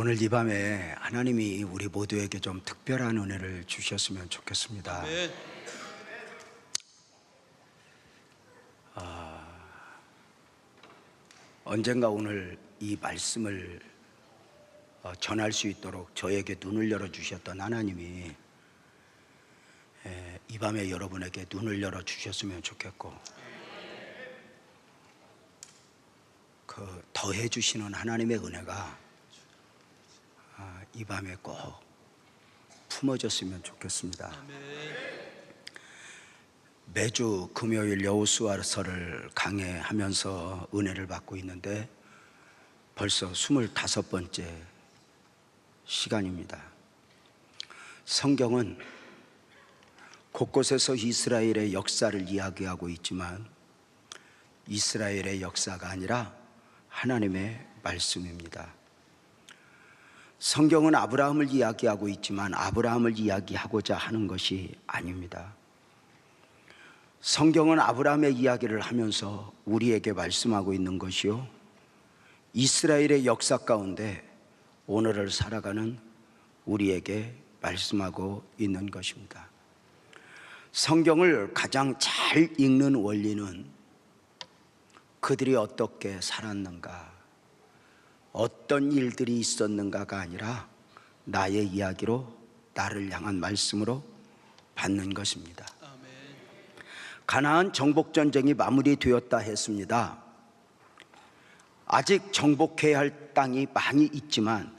오늘 이 밤에 하나님이 우리 모두에게 좀 특별한 은혜를 주셨으면 좋겠습니다. 아멘. 언젠가 오늘 이 말씀을 전할 수 있도록 저에게 눈을 열어주셨던 하나님이 이 밤에 여러분에게 눈을 열어주셨으면 좋겠고, 그 더해 주시는 하나님의 은혜가 이 밤에 꼭 품어졌으면 좋겠습니다. 아멘. 매주 금요일 여호수아서를 강해하면서 은혜를 받고 있는데 벌써 25번째 시간입니다. 성경은 곳곳에서 이스라엘의 역사를 이야기하고 있지만 이스라엘의 역사가 아니라 하나님의 말씀입니다. 성경은 아브라함을 이야기하고 있지만 아브라함을 이야기하고자 하는 것이 아닙니다. 성경은 아브라함의 이야기를 하면서 우리에게 말씀하고 있는 것이요, 이스라엘의 역사 가운데 오늘을 살아가는 우리에게 말씀하고 있는 것입니다. 성경을 가장 잘 읽는 원리는 그들이 어떻게 살았는가, 어떤 일들이 있었는가가 아니라 나의 이야기로, 나를 향한 말씀으로 받는 것입니다. 가나안 정복전쟁이 마무리되었다 했습니다. 아직 정복해야 할 땅이 많이 있지만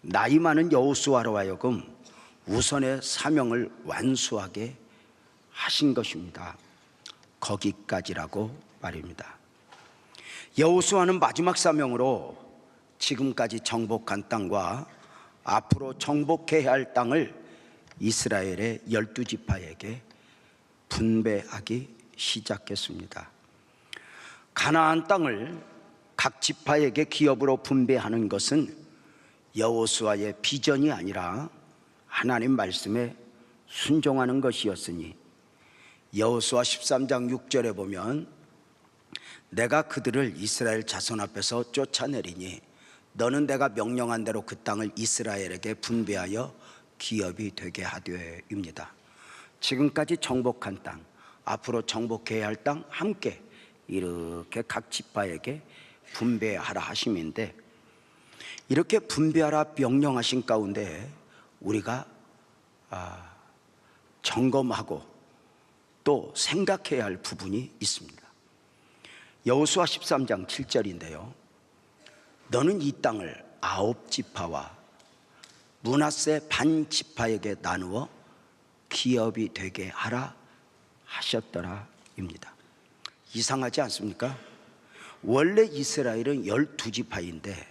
나이 많은 여호수아로 하여금 우선의 사명을 완수하게 하신 것입니다. 거기까지라고 말입니다. 여호수아는 마지막 사명으로 지금까지 정복한 땅과 앞으로 정복해야 할 땅을 이스라엘의 12지파에게 분배하기 시작했습니다. 가나안 땅을 각 지파에게 기업으로 분배하는 것은 여호수아의 비전이 아니라 하나님 말씀에 순종하는 것이었으니 여호수아 13장 6절에 보면 내가 그들을 이스라엘 자손 앞에서 쫓아내리니 너는 내가 명령한 대로 그 땅을 이스라엘에게 분배하여 기업이 되게 하되입니다. 지금까지 정복한 땅, 앞으로 정복해야 할 땅 함께 이렇게 각 지파에게 분배하라 하심인데, 이렇게 분배하라 명령하신 가운데 우리가 점검하고 또 생각해야 할 부분이 있습니다. 여호수아 13장 7절인데요, 너는 이 땅을 9지파와 므낫세 반 지파에게 나누어 기업이 되게 하라 하셨더라 입니다. 이상하지 않습니까? 원래 이스라엘은 12지파인데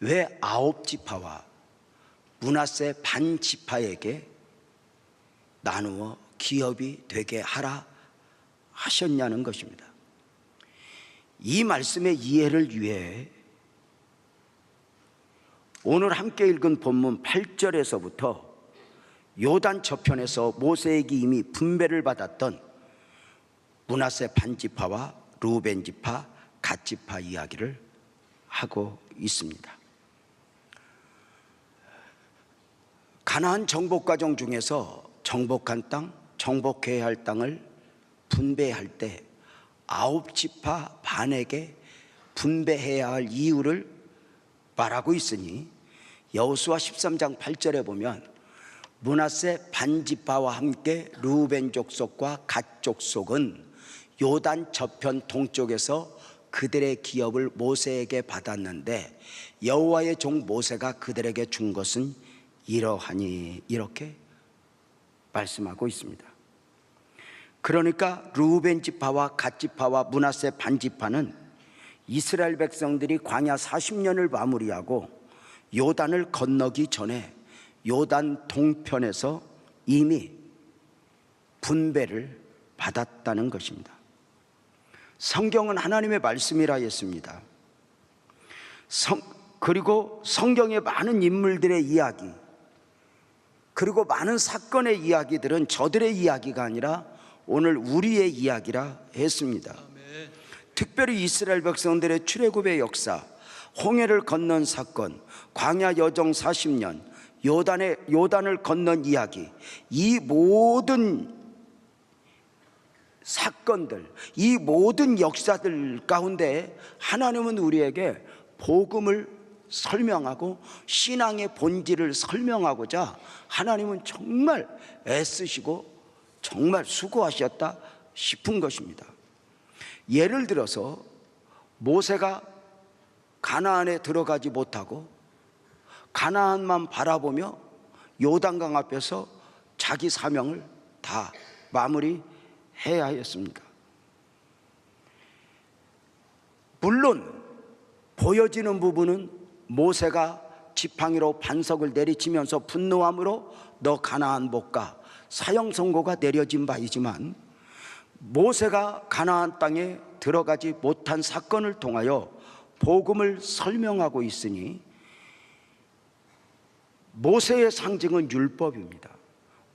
왜 9지파와 므낫세 반 지파에게 나누어 기업이 되게 하라 하셨냐는 것입니다. 이 말씀의 이해를 위해 오늘 함께 읽은 본문 8절에서부터 요단 저편에서 모세에게 이미 분배를 받았던 므낫세 반지파와 르우벤 지파, 갓 지파 이야기를 하고 있습니다. 가나안 정복 과정 중에서 정복한 땅, 정복해야 할 땅을 분배할 때 9지파 반에게 분배해야 할 이유를 말하고 있으니 여호수아 13장 8절에 보면 므낫세 반지파와 함께 르우벤 족속과 갓 족속은 요단 저편 동쪽에서 그들의 기업을 모세에게 받았는데 여호와의 종 모세가 그들에게 준 것은 이러하니, 이렇게 말씀하고 있습니다. 그러니까 르우벤 지파와 갓 지파와 므낫세 반지파는 이스라엘 백성들이 광야 40년을 마무리하고 요단을 건너기 전에 요단 동편에서 이미 분배를 받았다는 것입니다. 성경은 하나님의 말씀이라 했습니다. 그리고 성경의 많은 인물들의 이야기, 그리고 많은 사건의 이야기들은 저들의 이야기가 아니라 오늘 우리의 이야기라 했습니다. 아멘. 특별히 이스라엘 백성들의 출애굽의 역사, 홍해를 건넌 사건, 광야 여정 40년, 요단을 건넌 이야기, 이 모든 사건들, 이 모든 역사들 가운데 하나님은 우리에게 복음을 설명하고 신앙의 본질을 설명하고자 하나님은 정말 애쓰시고 정말 수고하셨다 싶은 것입니다. 예를 들어서 모세가 가나안에 들어가지 못하고 가나안만 바라보며 요단강 앞에서 자기 사명을 다 마무리해야 하였습니다. 물론 보여지는 부분은 모세가 지팡이로 반석을 내리치면서 분노함으로 너 가나안 못 가, 사형 선고가 내려진 바이지만, 모세가 가나안 땅에 들어가지 못한 사건을 통하여 복음을 설명하고 있으니 모세의 상징은 율법입니다.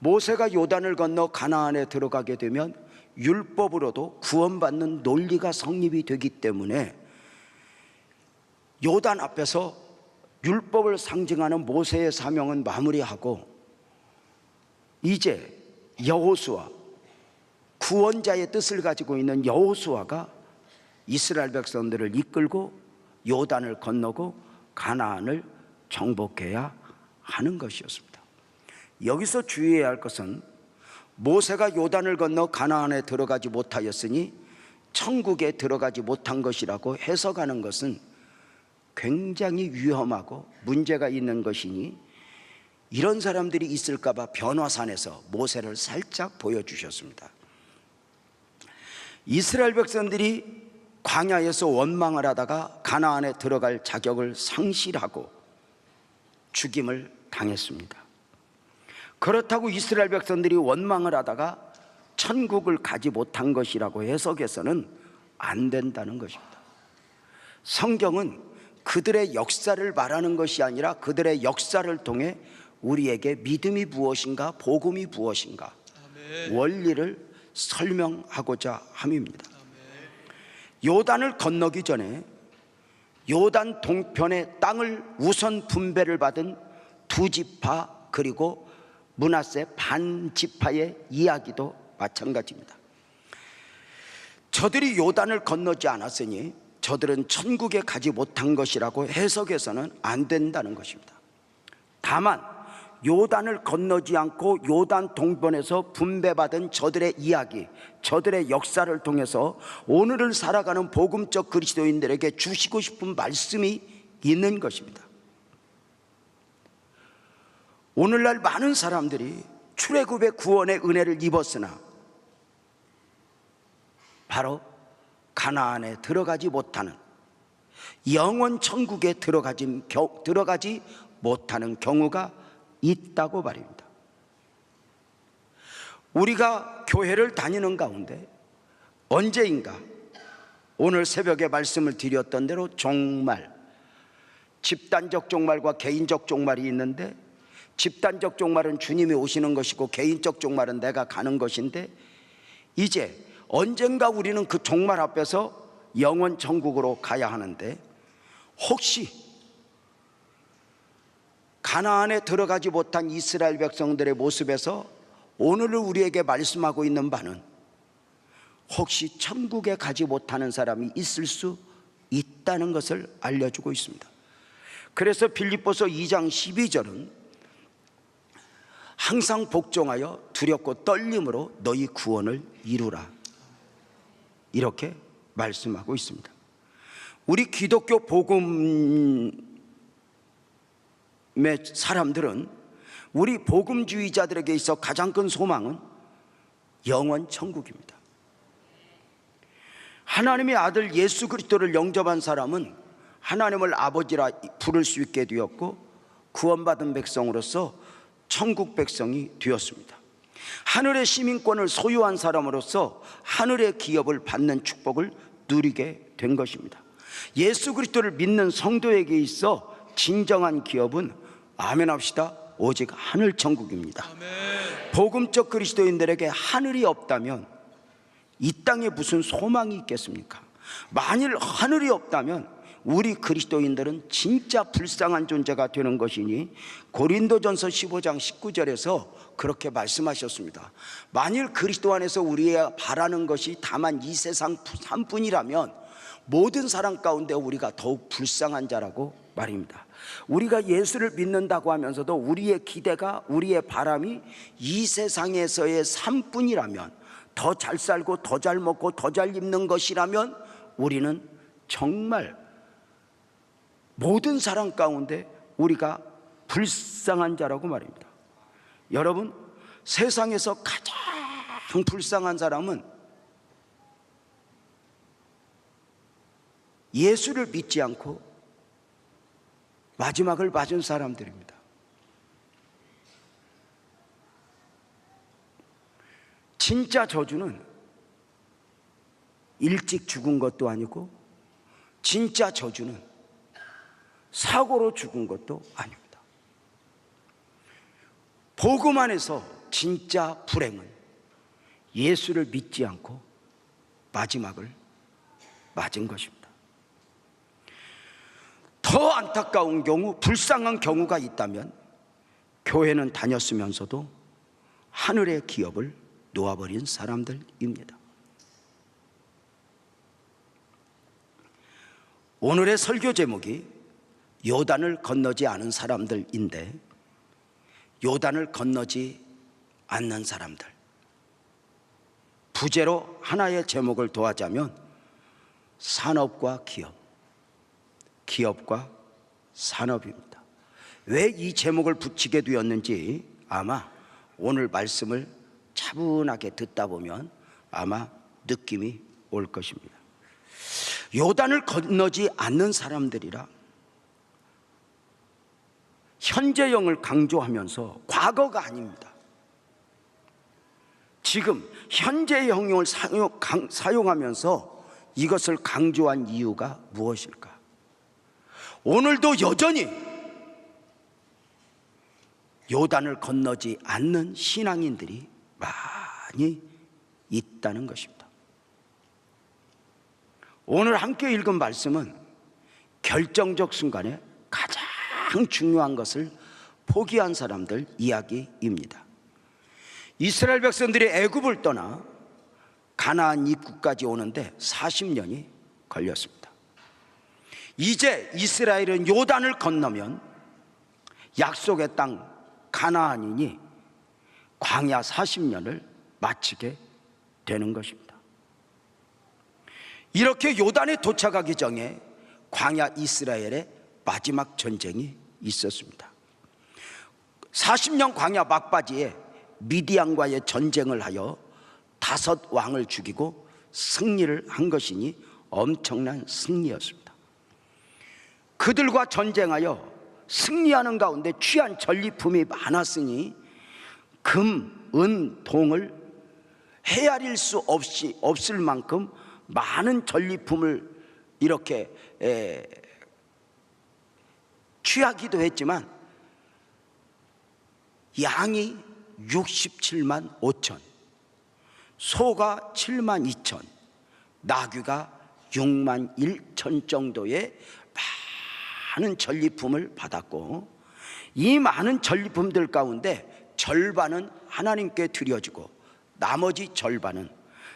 모세가 요단을 건너 가나안에 들어가게 되면 율법으로도 구원받는 논리가 성립이 되기 때문에 요단 앞에서 율법을 상징하는 모세의 사명은 마무리하고 이제 여호수아, 구원자의 뜻을 가지고 있는 여호수아가 이스라엘 백성들을 이끌고 요단을 건너고 가나안을 정복해야 하는 것이었습니다. 여기서 주의해야 할 것은 모세가 요단을 건너 가나안에 들어가지 못하였으니 천국에 들어가지 못한 것이라고 해석하는 것은 굉장히 위험하고 문제가 있는 것이니 이런 사람들이 있을까 봐 변화산에서 모세를 살짝 보여주셨습니다. 이스라엘 백성들이 광야에서 원망을 하다가 가나안에 들어갈 자격을 상실하고 죽임을 당했습니다. 그렇다고 이스라엘 백성들이 원망을 하다가 천국을 가지 못한 것이라고 해석해서는 안 된다는 것입니다. 성경은 그들의 역사를 말하는 것이 아니라 그들의 역사를 통해 우리에게 믿음이 무엇인가, 복음이 무엇인가, 원리를 설명하고자 함입니다. 요단을 건너기 전에 요단 동편의 땅을 우선 분배를 받은 두 지파 그리고 므낫세 반 지파의 이야기도 마찬가지입니다. 저들이 요단을 건너지 않았으니 저들은 천국에 가지 못한 것이라고 해석해서는 안 된다는 것입니다. 다만 요단을 건너지 않고 요단 동편에서 분배받은 저들의 이야기, 저들의 역사를 통해서 오늘을 살아가는 복음적 그리스도인들에게 주시고 싶은 말씀이 있는 것입니다. 오늘날 많은 사람들이 출애굽의 구원의 은혜를 입었으나 바로 가나안에 들어가지 못하는, 영원 천국에 들어가지 못하는 경우가 있다고 말입니다. 우리가 교회를 다니는 가운데 언제인가 오늘 새벽에 말씀을 드렸던 대로 종말, 집단적 종말과 개인적 종말이 있는데, 집단적 종말은 주님이 오시는 것이고 개인적 종말은 내가 가는 것인데, 이제 언젠가 우리는 그 종말 앞에서 영원 천국으로 가야 하는데, 혹시 가나안에 들어가지 못한 이스라엘 백성들의 모습에서 오늘을 우리에게 말씀하고 있는 바는 혹시 천국에 가지 못하는 사람이 있을 수 있다는 것을 알려주고 있습니다. 그래서 빌립보서 2장 12절은 항상 복종하여 두렵고 떨림으로 너희 구원을 이루라, 이렇게 말씀하고 있습니다. 우리 기독교 복음의 사람들은, 우리 복음주의자들에게 있어 가장 큰 소망은 영원 천국입니다. 하나님의 아들 예수 그리스도를 영접한 사람은 하나님을 아버지라 부를 수 있게 되었고 구원받은 백성으로서 천국 백성이 되었습니다. 하늘의 시민권을 소유한 사람으로서 하늘의 기업을 받는 축복을 누리게 된 것입니다. 예수 그리스도를 믿는 성도에게 있어 진정한 기업은, 아멘 합시다, 오직 하늘 천국입니다. 아멘. 복음적 그리스도인들에게 하늘이 없다면 이 땅에 무슨 소망이 있겠습니까? 만일 하늘이 없다면 우리 그리스도인들은 진짜 불쌍한 존재가 되는 것이니 고린도전서 15장 19절에서 그렇게 말씀하셨습니다. 만일 그리스도 안에서 우리가 바라는 것이 다만 이 세상 삶뿐이라면 모든 사람 가운데 우리가 더욱 불쌍한 자라고 말입니다. 우리가 예수를 믿는다고 하면서도 우리의 기대가, 우리의 바람이 이 세상에서의 삶뿐이라면, 더 잘 살고 더 잘 먹고 더 잘 입는 것이라면 우리는 정말 모든 사람 가운데 우리가 불쌍한 자라고 말입니다. 여러분, 세상에서 가장 불쌍한 사람은 예수를 믿지 않고 마지막을 맞은 사람들입니다. 진짜 저주는 일찍 죽은 것도 아니고, 진짜 저주는 사고로 죽은 것도 아닙니다. 복음 안에서 진짜 불행은 예수를 믿지 않고 마지막을 맞은 것입니다. 더 안타까운 경우, 불쌍한 경우가 있다면 교회는 다녔으면서도 하늘의 기업을 놓아버린 사람들입니다. 오늘의 설교 제목이 요단을 건너지 않은 사람들인데, 요단을 건너지 않는 사람들, 부제로 하나의 제목을 더하자면 산업과 기업, 기업과 산업입니다. 왜 이 제목을 붙이게 되었는지 아마 오늘 말씀을 차분하게 듣다 보면 아마 느낌이 올 것입니다. 요단을 건너지 않는 사람들이라 현재형을 강조하면서, 과거가 아닙니다. 지금 현재형을 사용하면서 이것을 강조한 이유가 무엇일까? 오늘도 여전히 요단을 건너지 않는 신앙인들이 많이 있다는 것입니다. 오늘 함께 읽은 말씀은 결정적 순간에 가장 중요한 것을 포기한 사람들 이야기입니다. 이스라엘 백성들이 애굽을 떠나 가나안 입구까지 오는데 40년이 걸렸습니다. 이제 이스라엘은 요단을 건너면 약속의 땅 가나안이니 광야 40년을 마치게 되는 것입니다. 이렇게 요단에 도착하기 전에 광야 이스라엘의 마지막 전쟁이 있었습니다. 40년 광야 막바지에 미디안과의 전쟁을 하여 5 왕을 죽이고 승리를 한 것이니 엄청난 승리였습니다. 그들과 전쟁하여 승리하는 가운데 취한 전리품이 많았으니 금, 은, 동을 헤아릴 수 없을 만큼 많은 전리품을 이렇게 취하기도 했지만 양이 67만 5천, 소가 7만 2천, 나귀가 6만 1천 정도의 많은 전리품을 받았고, 이 많은 전리품들 가운데 절반은 하나님께 드려지고 나머지 절반은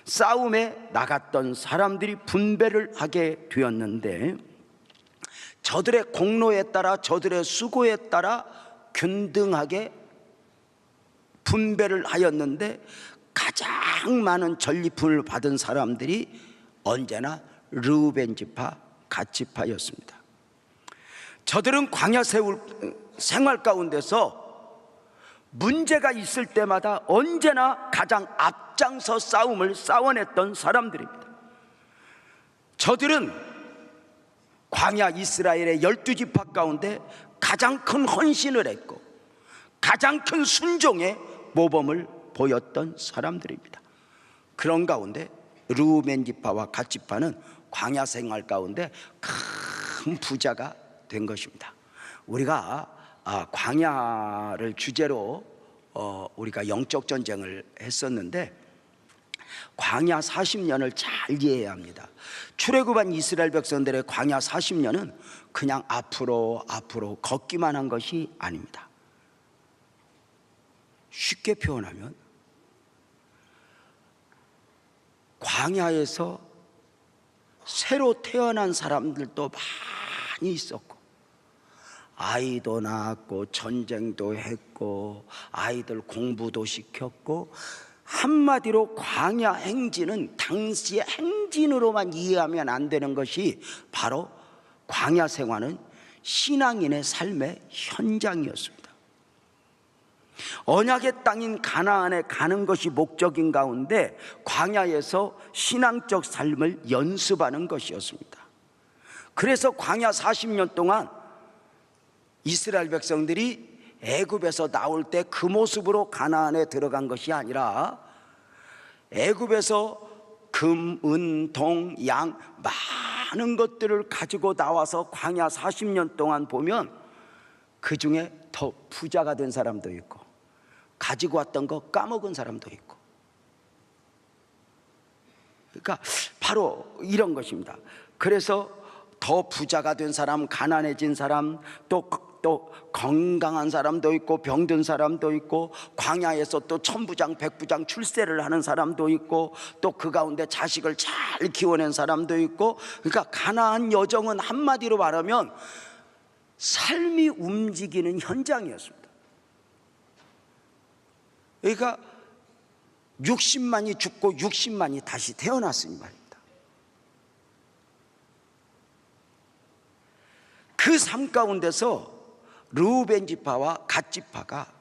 싸움에 나갔던 사람들이 분배를 하게 되었는데, 저들의 공로에 따라, 저들의 수고에 따라 균등하게 분배를 하였는데, 가장 많은 전리품을 받은 사람들이 언제나 르우벤 지파, 갓 지파였습니다. 저들은 광야 생활 가운데서 문제가 있을 때마다 언제나 가장 앞장서 싸움을 싸워냈던 사람들입니다. 저들은 광야 이스라엘의 12지파 가운데 가장 큰 헌신을 했고 가장 큰 순종의 모범을 보였던 사람들입니다. 그런 가운데 르우벤 지파와 갓 지파는 광야 생활 가운데 큰 부자가 된 것입니다. 우리가 광야를 주제로 우리가 영적 전쟁을 했었는데, 광야 40년을 잘 이해해야 합니다. 출애굽한 이스라엘 백성들의 광야 40년은 그냥 앞으로 걷기만 한 것이 아닙니다. 쉽게 표현하면 광야에서 새로 태어난 사람들도 많이 있었고, 아이도 낳았고 전쟁도 했고 아이들 공부도 시켰고, 한마디로 광야 행진은 당시의 행진으로만 이해하면 안 되는 것이 바로 광야 생활은 신앙인의 삶의 현장이었습니다. 언약의 땅인 가나안에 가는 것이 목적인 가운데 광야에서 신앙적 삶을 연습하는 것이었습니다. 그래서 광야 40년 동안 이스라엘 백성들이 애굽에서 나올 때 그 모습으로 가나안에 들어간 것이 아니라 애굽에서 금, 은, 동, 양 많은 것들을 가지고 나와서 광야 40년 동안 보면 그 중에 더 부자가 된 사람도 있고 가지고 왔던 거 까먹은 사람도 있고, 그러니까 바로 이런 것입니다. 그래서 더 부자가 된 사람, 가난해진 사람, 또 건강한 사람도 있고 병든 사람도 있고, 광야에서 또 천부장 백부장 출세를 하는 사람도 있고, 또 그 가운데 자식을 잘 키워낸 사람도 있고, 그러니까 가나안 여정은 한마디로 말하면 삶이 움직이는 현장이었습니다. 그러니까 60만이 죽고 60만이 다시 태어났으니 말입니다. 그 삶 가운데서 르우벤 지파와 갓 지파가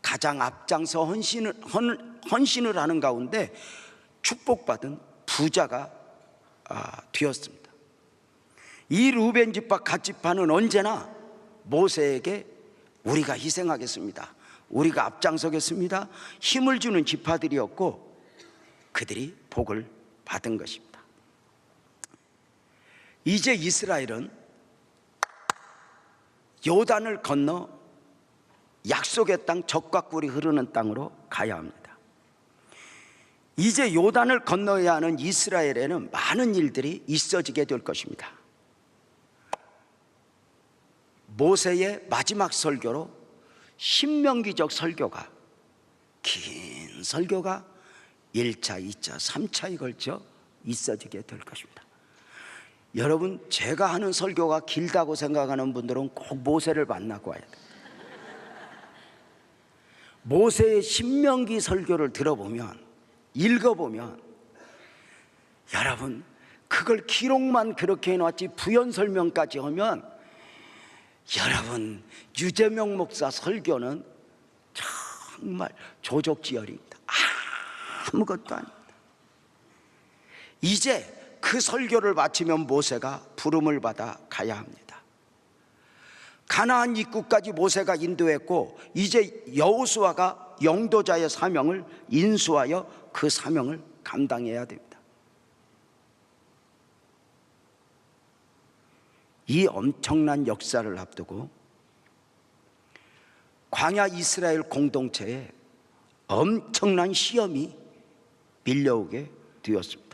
가장 앞장서 헌신을 하는 가운데 축복받은 부자가 되었습니다. 이 르우벤 지파 갓 지파는 언제나 모세에게 우리가 희생하겠습니다, 우리가 앞장서겠습니다, 힘을 주는 지파들이었고 그들이 복을 받은 것입니다. 이제 이스라엘은 요단을 건너 약속의 땅, 젖과 꿀이 흐르는 땅으로 가야 합니다. 이제 요단을 건너야 하는 이스라엘에는 많은 일들이 있어지게 될 것입니다. 모세의 마지막 설교로 신명기적 설교가, 긴 설교가 1차, 2차, 3차에 걸쳐 있어지게 될 것입니다. 여러분, 제가 하는 설교가 길다고 생각하는 분들은 꼭 모세를 만나고 와야 돼요. 모세의 신명기 설교를 들어보면, 읽어보면, 여러분 그걸 기록만 그렇게 해놨지 부연 설명까지 하면 여러분 유재명 목사 설교는 정말 조족지혈입니다. 아무것도 아닙니다. 이제 그 설교를 마치면 모세가 부름을 받아 가야 합니다. 가나안 입구까지 모세가 인도했고, 이제 여호수아가 영도자의 사명을 인수하여 그 사명을 감당해야 됩니다. 이 엄청난 역사를 앞두고 광야 이스라엘 공동체에 엄청난 시험이 밀려오게 되었습니다.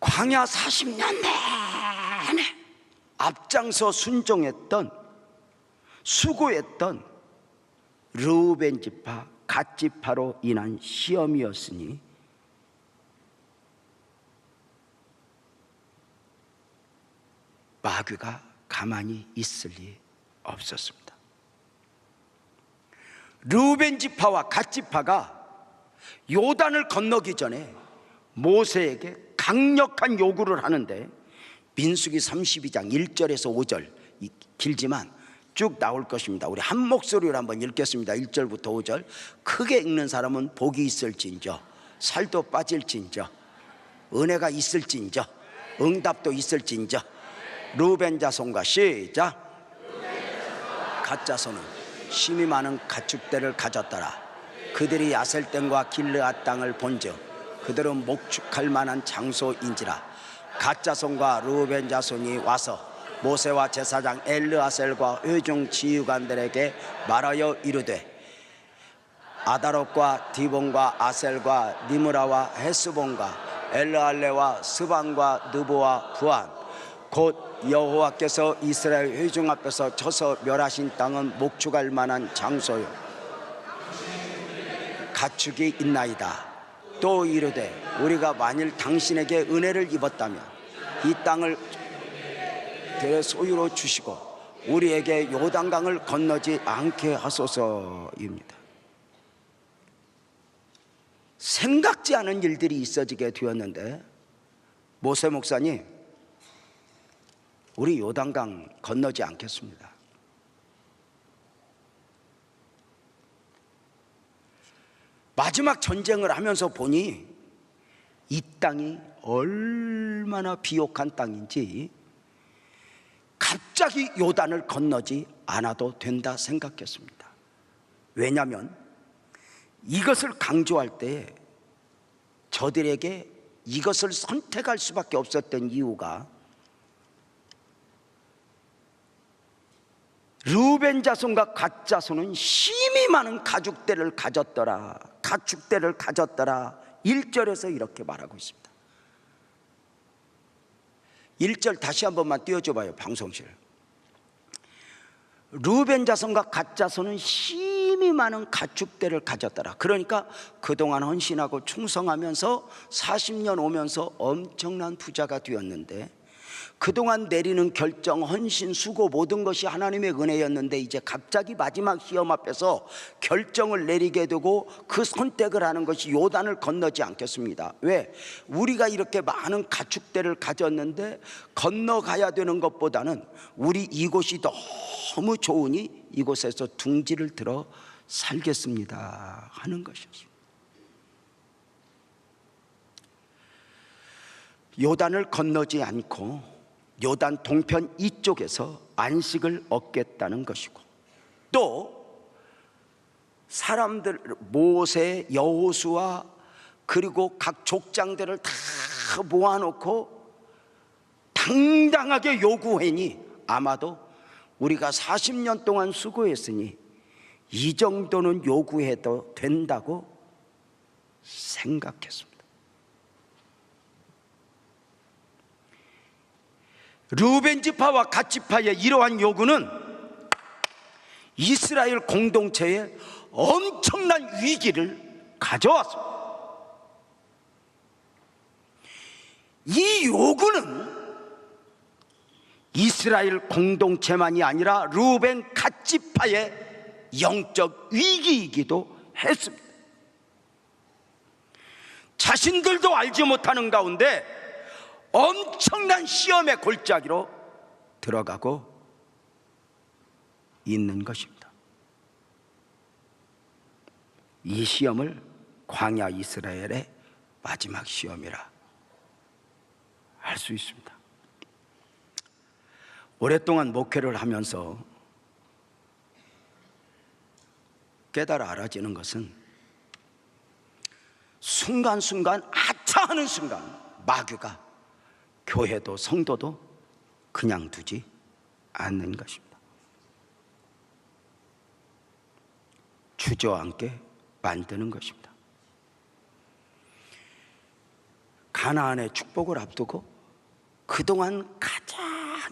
광야 40년 내내 앞장서 순종했던, 수고했던 르우벤 지파, 갓 지파로 인한 시험이었으니 마귀가 가만히 있을 리 없었습니다. 르우벤 지파와 갓 지파가 요단을 건너기 전에 모세에게 강력한 요구를 하는데, 민수기 32장 1절에서 5절, 길지만 쭉 나올 것입니다. 우리 한 목소리로 한번 읽겠습니다. 1절부터 5절. 크게 읽는 사람은 복이 있을진저, 살도 빠질진저, 은혜가 있을진저, 응답도 있을진저. 르우벤 자손과 시작. 갓 자손은 심이 많은 가축대를 가졌더라. 그들이 야셀댐과 길르앗 땅을 본즉 그들은 목축할 만한 장소인지라. 갓 자손과 르우벤 자손이 와서 모세와 제사장 엘르아셀과 회중 지휘관들에게 말하여 이르되, 아다롯과 디본과 아셀과 니므라와 헤스본과 엘르알레와 스반과 느보와 부안, 곧 여호와께서 이스라엘 회중 앞에서 쳐서 멸하신 땅은 목축할 만한 장소요 가축이 있나이다. 또 이르되 우리가 만일 당신에게 은혜를 입었다면 이 땅을 내 소유로 주시고 우리에게 요단강을 건너지 않게 하소서입니다. 생각지 않은 일들이 있어지게 되었는데 모세 목사님, 우리 요단강 건너지 않겠습니다. 마지막 전쟁을 하면서 보니 이 땅이 얼마나 비옥한 땅인지 갑자기 요단을 건너지 않아도 된다 생각했습니다. 왜냐하면 이것을 강조할 때 저들에게 이것을 선택할 수밖에 없었던 이유가 르우벤 자손과 갓 자손은 심히 많은 가축대를 가졌더라. 1절에서 이렇게 말하고 있습니다. 1절 다시 한 번만 띄워줘 봐요, 방송실. 르우벤 자손과 갓 자손은 심히 많은 가축대를 가졌더라. 그러니까 그동안 헌신하고 충성하면서 40년 오면서 엄청난 부자가 되었는데, 그동안 내리는 결정, 헌신, 수고 모든 것이 하나님의 은혜였는데 이제 갑자기 마지막 시험 앞에서 결정을 내리게 되고 그 선택을 하는 것이 요단을 건너지 않겠습니다. 왜? 우리가 이렇게 많은 가축대를 가졌는데 건너가야 되는 것보다는 우리 이곳이 너무 좋으니 이곳에서 둥지를 들어 살겠습니다 하는 것이었습니다. 요단을 건너지 않고 요단 동편 이쪽에서 안식을 얻겠다는 것이고, 또 사람들 모세, 여호수아 그리고 각 족장들을 다 모아놓고 당당하게 요구하니 아마도 우리가 40년 동안 수고했으니 이 정도는 요구해도 된다고 생각했습니다. 르우벤 지파와 갓 지파의 이러한 요구는 이스라엘 공동체에 엄청난 위기를 가져왔습니다. 이 요구는 이스라엘 공동체만이 아니라 르우벤 갓 지파의 영적 위기이기도 했습니다. 자신들도 알지 못하는 가운데 엄청난 시험의 골짜기로 들어가고 있는 것입니다. 이 시험을 광야 이스라엘의 마지막 시험이라 할 수 있습니다. 오랫동안 목회를 하면서 깨달아 알아지는 것은 순간순간 아차 하는 순간 마귀가 교회도 성도도 그냥 두지 않는 것입니다. 주저앉게 만드는 것입니다. 가나안의 축복을 앞두고 그동안 가장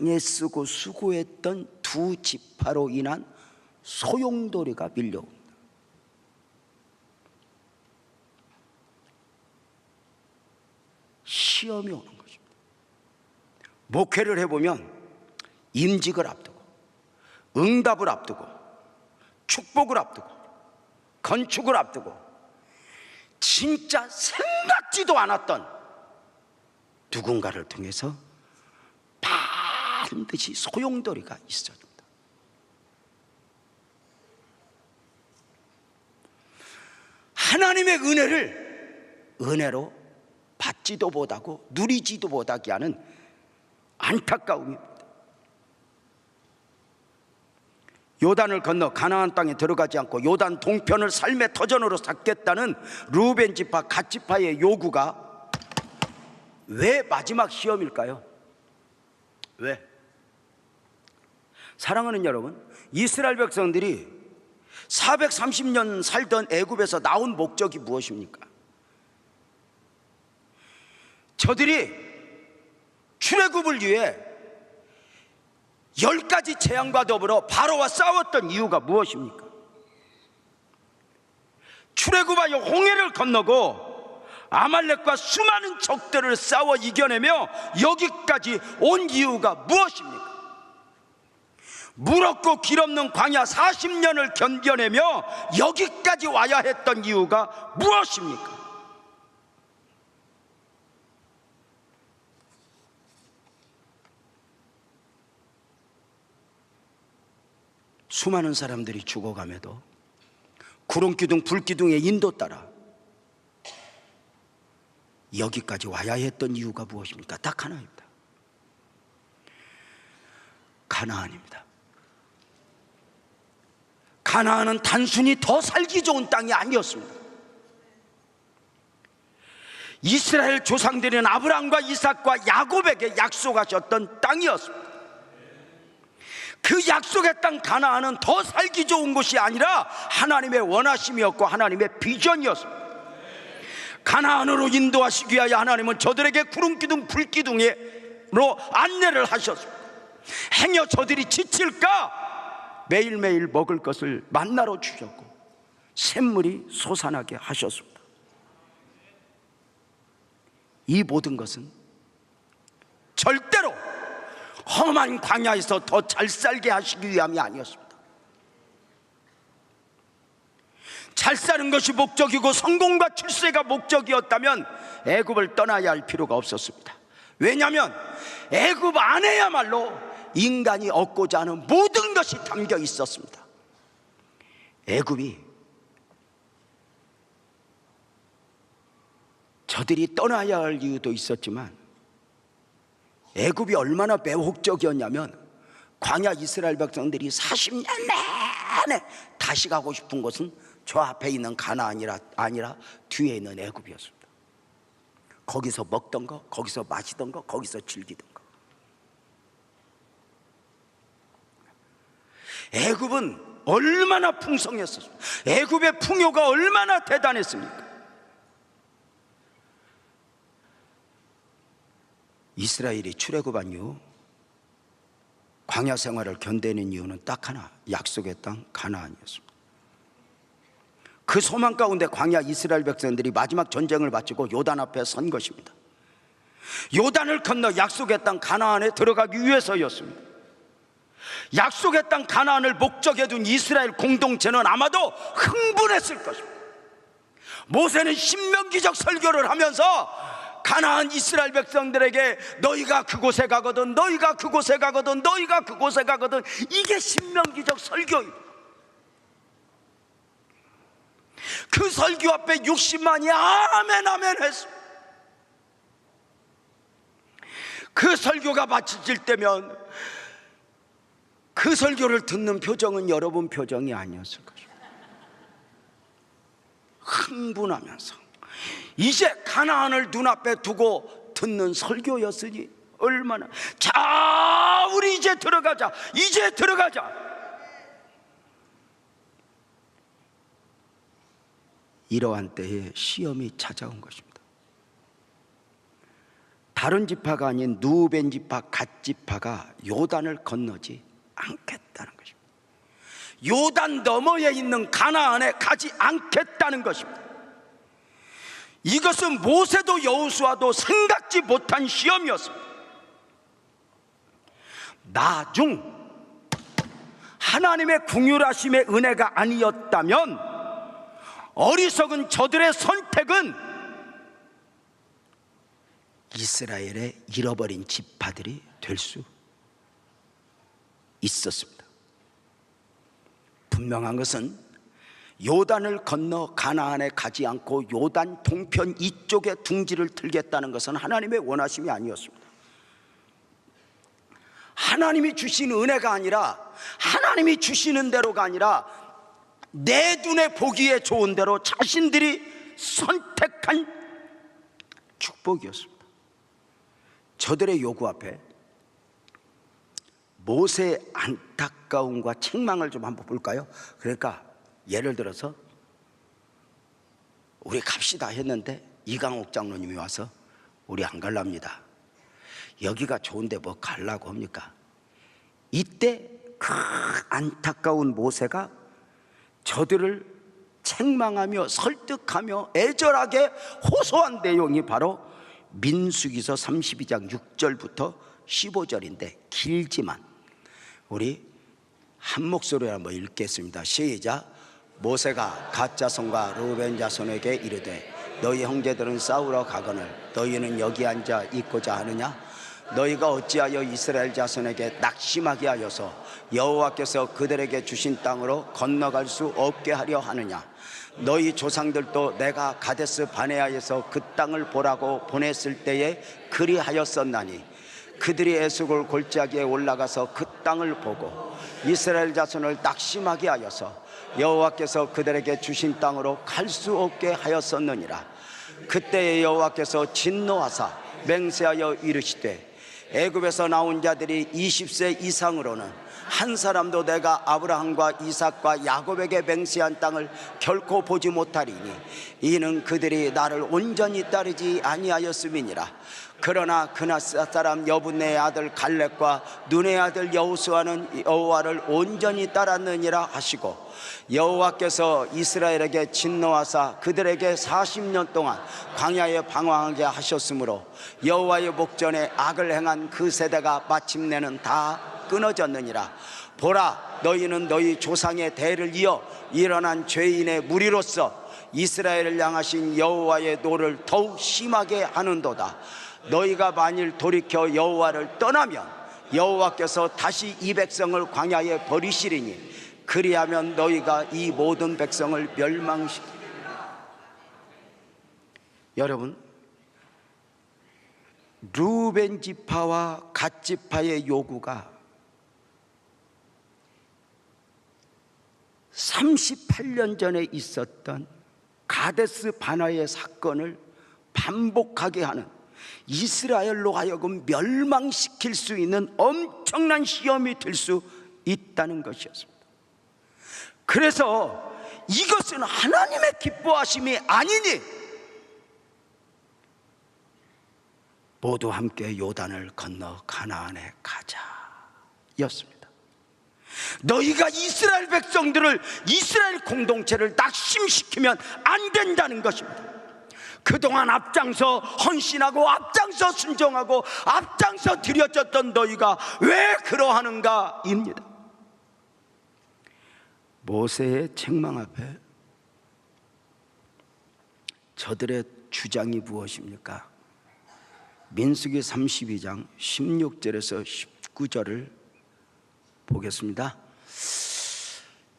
애쓰고 수고했던 두 지파로 인한 소용돌이가 밀려옵니다. 시험이 오는 것입니다. 목회를 해보면 임직을 앞두고 응답을 앞두고 축복을 앞두고 건축을 앞두고 진짜 생각지도 않았던 누군가를 통해서 반드시 소용돌이가 있어집니다. 하나님의 은혜를 은혜로 받지도 못하고 누리지도 못하게 하는 안타까움입니다. 요단을 건너 가나안 땅에 들어가지 않고 요단 동편을 삶의 터전으로 삼겠다는 르우벤 지파, 갓 지파의 요구가 왜 마지막 시험일까요? 왜? 사랑하는 여러분, 이스라엘 백성들이 430년 살던 애굽에서 나온 목적이 무엇입니까? 저들이 출애굽을 위해 10가지 재앙과 더불어 바로와 싸웠던 이유가 무엇입니까? 출애굽하여 홍해를 건너고 아말렉과 수많은 적들을 싸워 이겨내며 여기까지 온 이유가 무엇입니까? 물 없고 길 없는 광야 40년을 견뎌내며 여기까지 와야 했던 이유가 무엇입니까? 수많은 사람들이 죽어감에도 구름기둥 불기둥의 인도 따라 여기까지 와야 했던 이유가 무엇입니까? 딱 하나입니다. 가나안입니다. 가나안은 단순히 더 살기 좋은 땅이 아니었습니다. 이스라엘 조상들은 아브라함과 이삭과 야곱에게 약속하셨던 땅이었습니다. 그 약속의 땅 가나안은 더 살기 좋은 곳이 아니라 하나님의 원하심이었고 하나님의 비전이었습니다. 가나안으로 인도하시기 위하여 하나님은 저들에게 구름기둥 불기둥으로 안내를 하셨습니다. 행여 저들이 지칠까 매일매일 먹을 것을 만나러 주셨고 샘물이 솟아나게 하셨습니다. 이 모든 것은 절대로 험한 광야에서 더 잘 살게 하시기 위함이 아니었습니다. 잘 사는 것이 목적이고 성공과 출세가 목적이었다면 애굽을 떠나야 할 필요가 없었습니다. 왜냐하면 애굽 안에야말로 인간이 얻고자 하는 모든 것이 담겨 있었습니다. 애굽이 저들이 떠나야 할 이유도 있었지만 애굽이 얼마나 매혹적이었냐면 광야 이스라엘 백성들이 40년 내내 다시 가고 싶은 곳은 저 앞에 있는 가나안이 아니라 뒤에 있는 애굽이었습니다. 거기서 먹던 거, 거기서 마시던 거, 거기서 즐기던 거. 애굽은 얼마나 풍성했었습니까? 애굽의 풍요가 얼마나 대단했습니까? 이스라엘이 출애굽한 이후 광야 생활을 견디는 이유는 딱 하나, 약속의 땅 가나안이었습니다. 그 소망 가운데 광야 이스라엘 백성들이 마지막 전쟁을 마치고 요단 앞에 선 것입니다. 요단을 건너 약속의 땅 가나안에 들어가기 위해서였습니다. 약속의 땅 가나안을 목적에 둔 이스라엘 공동체는 아마도 흥분했을 것입니다. 모세는 신명기적 설교를 하면서 가나안 이스라엘 백성들에게 너희가 그곳에 가거든, 너희가 그곳에 가거든, 너희가 그곳에 가거든, 이게 신명기적 설교입니다. 그 설교 앞에 60만이 아멘 아멘 했습니다. 그 설교가 마쳐질 때면 그 설교를 듣는 표정은 여러분 표정이 아니었을 것입니다. 흥분하면서 이제 가나안을 눈앞에 두고 듣는 설교였으니 얼마나, 자 우리 이제 들어가자, 이제 들어가자. 이러한 때에 시험이 찾아온 것입니다. 다른 지파가 아닌 누벤 지파, 갓 지파가 요단을 건너지 않겠다는 것입니다. 요단 너머에 있는 가나안에 가지 않겠다는 것입니다. 이것은 모세도 여호수아도 생각지 못한 시험이었습니다. 나중 하나님의 긍휼하심의 은혜가 아니었다면 어리석은 저들의 선택은 이스라엘의 잃어버린 지파들이 될 수 있었습니다. 분명한 것은 요단을 건너 가나안에 가지 않고 요단 동편 이쪽에 둥지를 들겠다는 것은 하나님의 원하심이 아니었습니다. 하나님이 주신 은혜가 아니라, 하나님이 주시는 대로가 아니라 내 눈에 보기에 좋은 대로 자신들이 선택한 축복이었습니다. 저들의 요구 앞에 모세의 안타까움과 책망을 좀 한번 볼까요? 그러니까 예를 들어서 우리 갑시다 했는데 이강옥 장로님이 와서 우리 안 갈랍니다. 여기가 좋은데 뭐 갈라고 합니까? 이때 그 안타까운 모세가 저들을 책망하며 설득하며 애절하게 호소한 내용이 바로 민수기서 32장 6절부터 15절인데 길지만 우리 한 목소리로 한번 읽겠습니다. 시작. 모세가 갓 자손과 르우벤 자손에게 이르되 너희 형제들은 싸우러 가거늘 너희는 여기 앉아 있고자 하느냐? 너희가 어찌하여 이스라엘 자손에게 낙심하게 하여서 여호와께서 그들에게 주신 땅으로 건너갈 수 없게 하려 하느냐? 너희 조상들도 내가 가데스 바네아에서 그 땅을 보라고 보냈을 때에 그리하였었나니 그들이 에스골 골짜기에 올라가서 그 땅을 보고 이스라엘 자손을 낙심하게 하여서 여호와께서 그들에게 주신 땅으로 갈 수 없게 하였었느니라. 그때에 여호와께서 진노하사 맹세하여 이르시되 애굽에서 나온 자들이 20세 이상으로는 한 사람도 내가 아브라함과 이삭과 야곱에게 맹세한 땅을 결코 보지 못하리니 이는 그들이 나를 온전히 따르지 아니하였음이니라. 그러나 그나스 사람 여분네의 아들 갈렙과 눈의 아들 여호수아는 여호와를 온전히 따랐느니라 하시고 여호와께서 이스라엘에게 진노하사 그들에게 40년 동안 광야에 방황하게 하셨으므로 여호와의 목전에 악을 행한 그 세대가 마침내는 다 끊어졌느니라. 보라, 너희는 너희 조상의 대를 이어 일어난 죄인의 무리로서 이스라엘을 향하신 여호와의 노를 더욱 심하게 하는도다. 너희가 만일 돌이켜 여호와를 떠나면 여호와께서 다시 이 백성을 광야에 버리시리니 그리하면 너희가 이 모든 백성을 멸망시키리라. 여러분, 르우벤 지파와 갓 지파의 요구가 38년 전에 있었던 가데스 바나의 사건을 반복하게 하는, 이스라엘로 하여금 멸망시킬 수 있는 엄청난 시험이 될 수 있다는 것이었습니다. 그래서 이것은 하나님의 기뻐하심이 아니니 모두 함께 요단을 건너 가나안에 가자 였습니다. 너희가 이스라엘 백성들을, 이스라엘 공동체를 낙심시키면 안 된다는 것입니다. 그동안 앞장서 헌신하고 앞장서 순종하고 앞장서 드려졌던 너희가 왜 그러하는가 입니다. 모세의 책망 앞에 저들의 주장이 무엇입니까? 민수기 32장 16절에서 19절을 보겠습니다.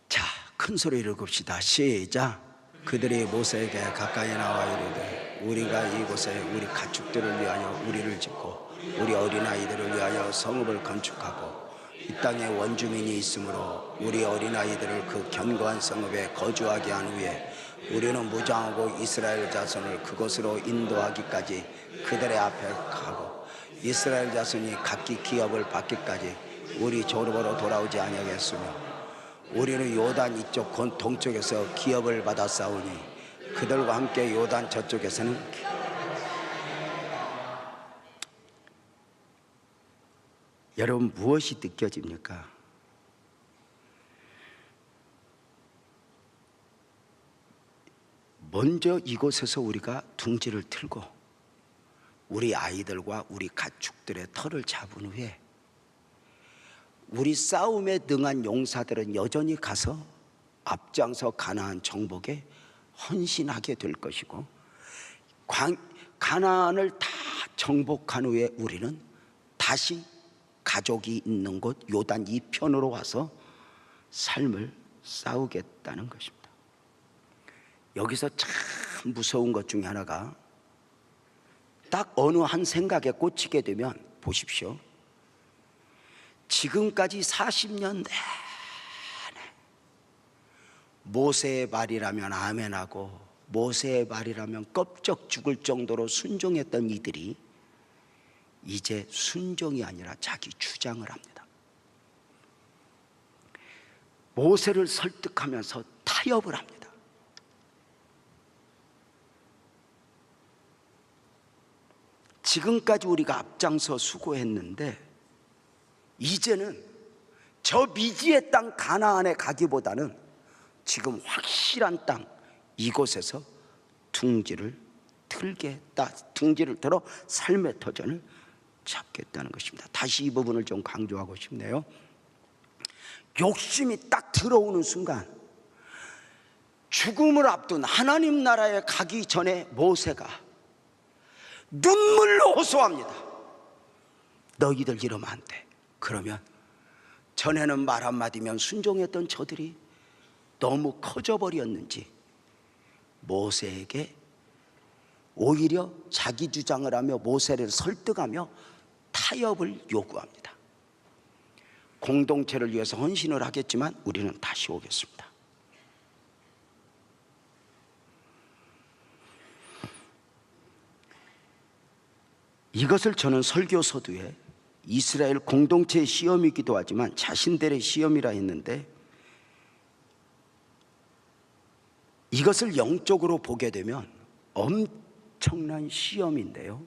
자, 큰 소리로 읽읍시다. 시작. 그들이 모세에게 가까이 나와 이르되 우리가 이곳에 우리 가축들을 위하여 우리를 짓고 우리 어린아이들을 위하여 성읍을 건축하고 이 땅에 원주민이 있으므로 우리 어린아이들을 그 견고한 성읍에 거주하게 한 후에 우리는 무장하고 이스라엘 자손을 그곳으로 인도하기까지 그들의 앞에 가고 이스라엘 자손이 각기 기업을 받기까지 우리 조르보로 돌아오지 아니하겠으며 우리는 요단 이쪽 동쪽에서 기업을 받아 싸우니 그들과 함께 요단 저쪽에서는 여러분 무엇이 느껴집니까? 먼저 이곳에서 우리가 둥지를 틀고 우리 아이들과 우리 가축들의 털을 잡은 후에 우리 싸움에 능한 용사들은 여전히 가서 앞장서 가나안 정복에 헌신하게 될 것이고 가나안을 다 정복한 후에 우리는 다시 가족이 있는 곳 요단 이편으로 와서 삶을 싸우겠다는 것입니다. 여기서 참 무서운 것 중에 하나가 딱 어느 한 생각에 꽂히게 되면 보십시오. 지금까지 40년 내내 모세의 말이라면 아멘하고 모세의 말이라면 껍적 죽을 정도로 순종했던 이들이 이제 순종이 아니라 자기 주장을 합니다. 모세를 설득하면서 다 타협을 합니다. 지금까지 우리가 앞장서 수고했는데 이제는 저 미지의 땅 가나안에 가기보다는 지금 확실한 땅 이곳에서 둥지를 틀겠다, 둥지를 틀어 삶의 터전을 잡겠다는 것입니다. 다시 이 부분을 좀 강조하고 싶네요. 욕심이 딱 들어오는 순간, 죽음을 앞둔 하나님 나라에 가기 전에 모세가 눈물로 호소합니다. 너희들 이러면 안 돼. 그러면 전에는 말 한마디면 순종했던 저들이 너무 커져버렸는지 모세에게 오히려 자기 주장을 하며 모세를 설득하며 타협을 요구합니다. 공동체를 위해서 헌신을 하겠지만 우리는 다시 오겠습니다. 이것을 저는 설교 서두에 이스라엘 공동체의 시험이기도 하지만 자신들의 시험이라 했는데, 이것을 영적으로 보게 되면 엄청난 시험인데요.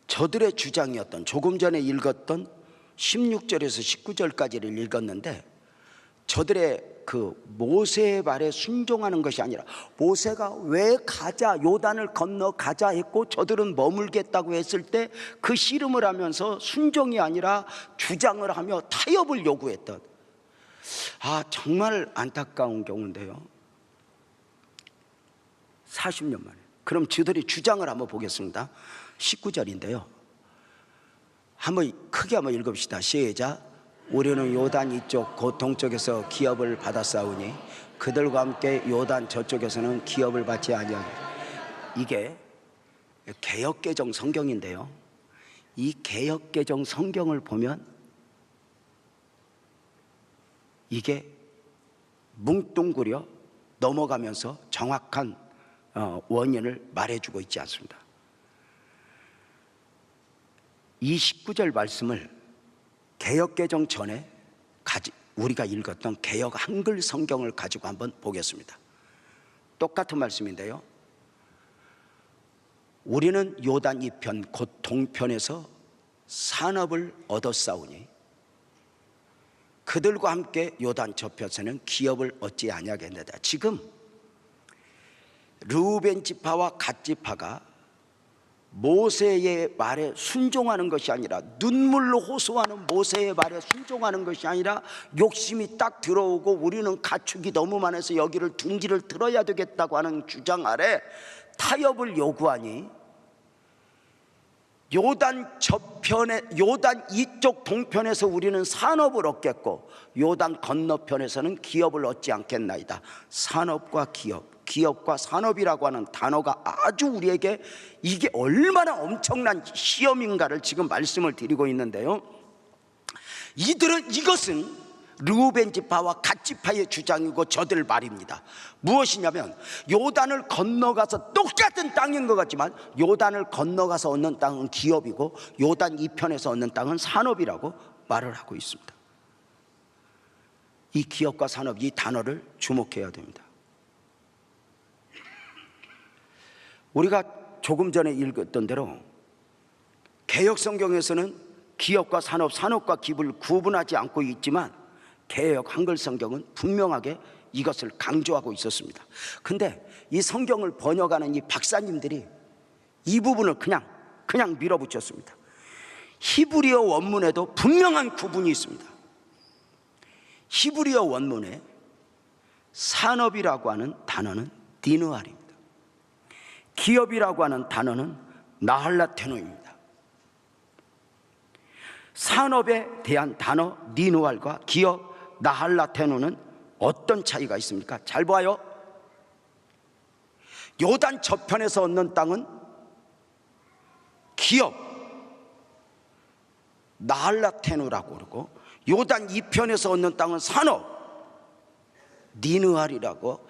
저들의 주장이었던, 조금 전에 읽었던 16절에서 19절까지를 읽었는데, 저들의 그 모세의 말에 순종하는 것이 아니라, 모세가 왜 가자, 요단을 건너 가자 했고 저들은 머물겠다고 했을 때 그 씨름을 하면서 순종이 아니라 주장을 하며 타협을 요구했던, 정말 안타까운 경우인데요. 40년 만에. 그럼 저들이 주장을 한번 보겠습니다. 19절인데요. 한번 크게 한번 읽읍시다. 시작. 우리는 요단 이쪽 곧 동쪽에서 기업을 받았사오니 그들과 함께 요단 저쪽에서는 기업을 받지 아니하리라. 이게 개역개정 성경인데요, 이 개역개정 성경을 보면 이게 뭉뚱그려 넘어가면서 정확한 원인을 말해주고 있지 않습니다. 이 19절 말씀을 개역개정 전에 우리가 읽었던 개역 한글 성경을 가지고 한번 보겠습니다. 똑같은 말씀인데요, 우리는 요단 이편 곧 동편에서 산업을 얻었사오니 그들과 함께 요단 저편에서는 기업을 얻지 아니하겠느냐. 지금 르우벤 지파와 갓 지파가 모세의 말에 순종하는 것이 아니라, 눈물로 호소하는 모세의 말에 순종하는 것이 아니라, 욕심이 딱 들어오고 우리는 가축이 너무 많아서 여기를 둥지를 틀어야 되겠다고 하는 주장 아래 타협을 요구하니, 요단 저편에, 요단 이쪽 동편에서 우리는 산업을 얻겠고 요단 건너편에서는 기업을 얻지 않겠나이다. 산업과 기업, 기업과 산업이라고 하는 단어가 아주 우리에게 이게 얼마나 엄청난 시험인가를 지금 말씀을 드리고 있는데요, 이것은 르우벤 지파와 갓 지파의 주장이고 저들 말입니다. 무엇이냐면, 요단을 건너가서 똑같은 땅인 것 같지만 요단을 건너가서 얻는 땅은 기업이고 요단 이편에서 얻는 땅은 산업이라고 말을 하고 있습니다. 이 기업과 산업, 이 단어를 주목해야 됩니다. 우리가 조금 전에 읽었던 대로 개역 성경에서는 기업과 산업, 산업과 기업을 구분하지 않고 있지만 개역 한글 성경은 분명하게 이것을 강조하고 있었습니다. 근데 이 성경을 번역하는 이 박사님들이 이 부분을 그냥 밀어붙였습니다. 히브리어 원문에도 분명한 구분이 있습니다. 히브리어 원문에 산업이라고 하는 단어는 디누알입니다. 기업이라고 하는 단어는 나할라테노입니다. 산업에 대한 단어 니누알과 기업 나할라테노는 어떤 차이가 있습니까? 잘 봐요. 요단 저편에서 얻는 땅은 기업 나할라테노라고 그러고, 요단 이편에서 얻는 땅은 산업 니누알이라고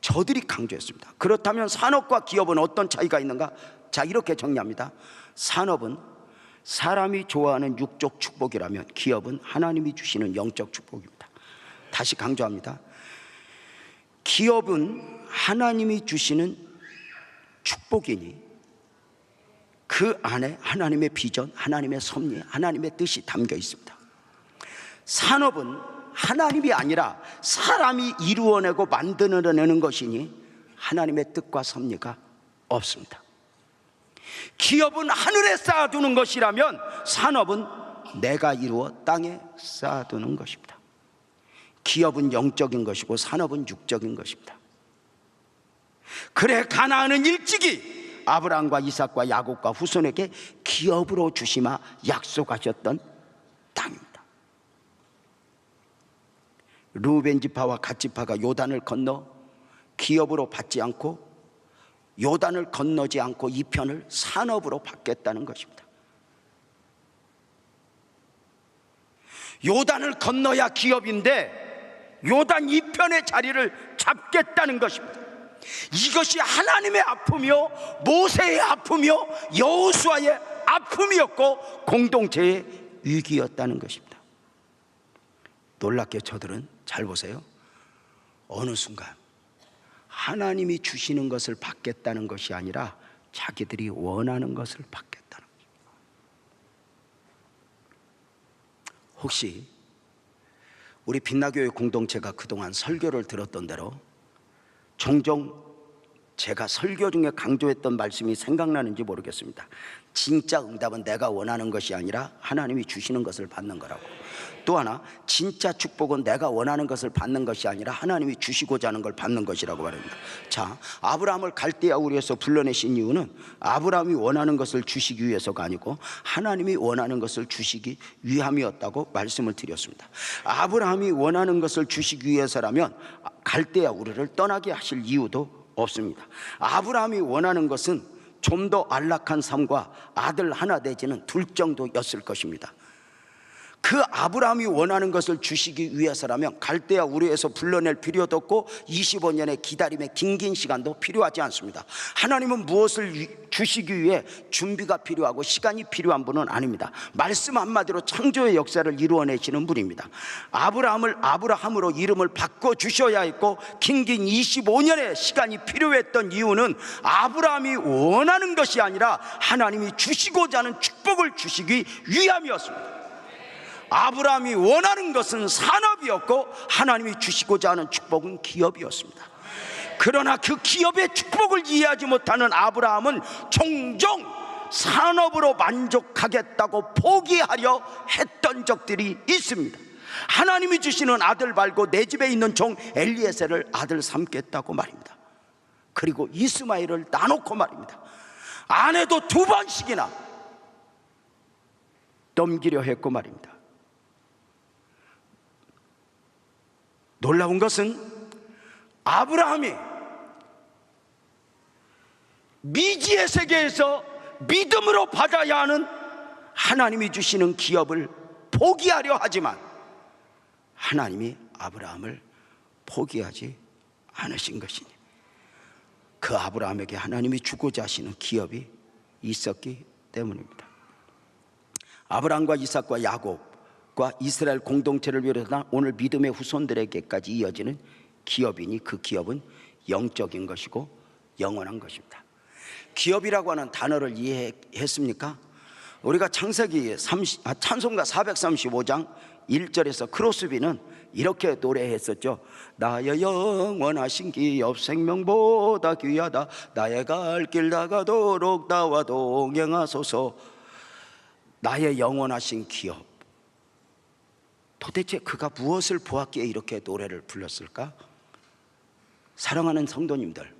저들이 강조했습니다. 그렇다면 산업과 기업은 어떤 차이가 있는가? 자, 이렇게 정리합니다. 산업은 사람이 좋아하는 육적 축복이라면 기업은 하나님이 주시는 영적 축복입니다. 다시 강조합니다. 기업은 하나님이 주시는 축복이니 그 안에 하나님의 비전, 하나님의 섭리, 하나님의 뜻이 담겨 있습니다. 산업은 하나님이 아니라 사람이 이루어내고 만들어내는 것이니 하나님의 뜻과 섭리가 없습니다. 기업은 하늘에 쌓아두는 것이라면 산업은 내가 이루어 땅에 쌓아두는 것입니다. 기업은 영적인 것이고 산업은 육적인 것입니다. 그래 가나안은 일찍이 아브라함과 이삭과 야곱과 후손에게 기업으로 주시마 약속하셨던 땅입니다. 르우벤 지파와 갓 지파가 요단을 건너 기업으로 받지 않고 요단을 건너지 않고 이 편을 산업으로 받겠다는 것입니다. 요단을 건너야 기업인데 요단 이편의 자리를 잡겠다는 것입니다. 이것이 하나님의 아픔이요 모세의 아픔이요 여호수아의 아픔이었고 공동체의 위기였다는 것입니다. 놀랍게 저들은 잘 보세요. 어느 순간 하나님이 주시는 것을 받겠다는 것이 아니라 자기들이 원하는 것을 받겠다는 것입니다. 혹시 우리 빛나교회 공동체가 그동안 설교를 들었던 대로 종종 제가 설교 중에 강조했던 말씀이 생각나는지 모르겠습니다. 진짜 응답은 내가 원하는 것이 아니라 하나님이 주시는 것을 받는 거라고. 또 하나, 진짜 축복은 내가 원하는 것을 받는 것이 아니라 하나님이 주시고자 하는 걸 받는 것이라고 말합니다. 자, 아브라함을 갈대아 우리에서 불러내신 이유는 아브라함이 원하는 것을 주시기 위해서가 아니고 하나님이 원하는 것을 주시기 위함이었다고 말씀을 드렸습니다. 아브라함이 원하는 것을 주시기 위해서라면 갈대아 우리를 떠나게 하실 이유도 없습니다. 아브라함이 원하는 것은 좀 더 안락한 삶과 아들 하나 내지는 둘 정도였을 것입니다. 그 아브라함이 원하는 것을 주시기 위해서라면 갈대아 우르에서 불러낼 필요도 없고 25년의 기다림의 긴 시간도 필요하지 않습니다. 하나님은 무엇을 주시기 위해 준비가 필요하고 시간이 필요한 분은 아닙니다. 말씀 한마디로 창조의 역사를 이루어내시는 분입니다. 아브라함을 아브라함으로 이름을 바꿔주셔야 했고 긴 25년의 시간이 필요했던 이유는 아브라함이 원하는 것이 아니라 하나님이 주시고자 하는 축복을 주시기 위함이었습니다. 아브라함이 원하는 것은 산업이었고 하나님이 주시고자 하는 축복은 기업이었습니다. 그러나 그 기업의 축복을 이해하지 못하는 아브라함은 종종 산업으로 만족하겠다고 포기하려 했던 적들이 있습니다. 하나님이 주시는 아들 말고 내 집에 있는 종 엘리에셀을 아들 삼겠다고 말입니다. 그리고 이스마엘을 나놓고 말입니다. 아내도 2번씩이나 넘기려 했고 말입니다. 놀라운 것은 아브라함이 미지의 세계에서 믿음으로 받아야 하는 하나님이 주시는 기업을 포기하려 하지만 하나님이 아브라함을 포기하지 않으신 것이니 그 아브라함에게 하나님이 주고자 하시는 기업이 있었기 때문입니다. 아브라함과 이삭과 야곱과 이스라엘 공동체를 비롯한 오늘 믿음의 후손들에게까지 이어지는 기업이니 그 기업은 영적인 것이고 영원한 것입니다. 기업이라고 하는 단어를 이해했습니까? 우리가 창세기 찬송가 435장 1절에서 크로스비는 이렇게 노래했었죠. 나의 영원하신 기업 생명보다 귀하다. 나의 갈 길 다가도록 나와 동행하소서. 나의 영원하신 기업. 도대체 그가 무엇을 보았기에 이렇게 노래를 불렀을까? 사랑하는 성도님들,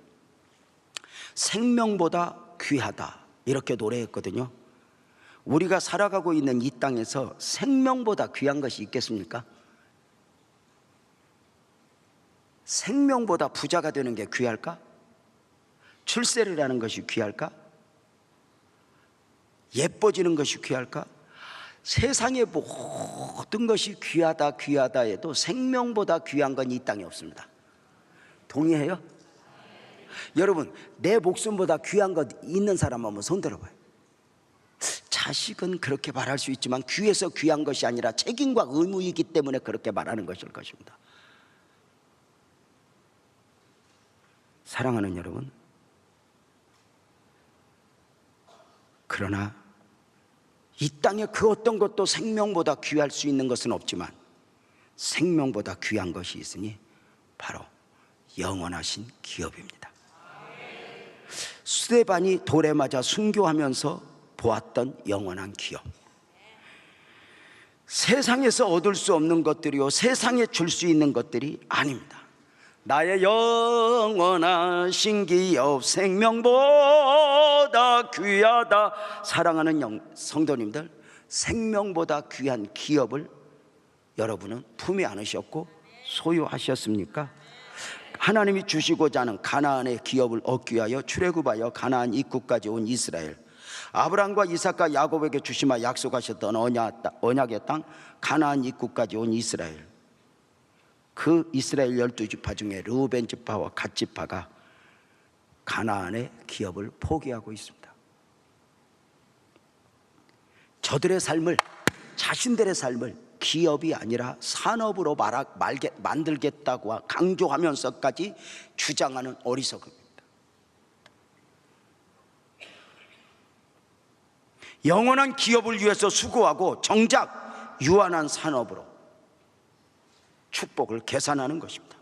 생명보다 귀하다 이렇게 노래했거든요. 우리가 살아가고 있는 이 땅에서 생명보다 귀한 것이 있겠습니까? 생명보다 부자가 되는 게 귀할까? 출세를 하는 것이 귀할까? 예뻐지는 것이 귀할까? 세상의 모든 것이 귀하다 해도 생명보다 귀한 건 이 땅에 없습니다. 동의해요? 여러분, 내 목숨보다 귀한 것 있는 사람 한번 손 들어봐요. 자식은 그렇게 말할 수 있지만 귀에서 귀한 것이 아니라 책임과 의무이기 때문에 그렇게 말하는 것일 것입니다. 사랑하는 여러분, 그러나 이 땅에 그 어떤 것도 생명보다 귀할 수 있는 것은 없지만 생명보다 귀한 것이 있으니 바로 영원하신 기업입니다. 스데반이 돌에 맞아 순교하면서 보았던 영원한 기업, 세상에서 얻을 수 없는 것들이요 세상에 줄 수 있는 것들이 아닙니다. 나의 영원하신 기업, 생명보다 귀하다. 사랑하는 성도님들, 생명보다 귀한 기업을 여러분은 품에 안으셨고 소유하셨습니까? 하나님이 주시고자 하는 가나안의 기업을 얻기 위하여 출애굽하여 가나안 입구까지 온 이스라엘, 아브라함과 이삭과 야곱에게 주시마 약속하셨던 언약의 땅 가나안 입구까지 온 이스라엘, 그 이스라엘 12지파 중에 르우벤 지파와 갓 지파가 가나안의 기업을 포기하고 있습니다. 저들의 삶을, 자신들의 삶을 기업이 아니라 산업으로 만들겠다고 강조하면서까지 주장하는 어리석음입니다. 영원한 기업을 위해서 수고하고 정작 유한한 산업으로 축복을 계산하는 것입니다.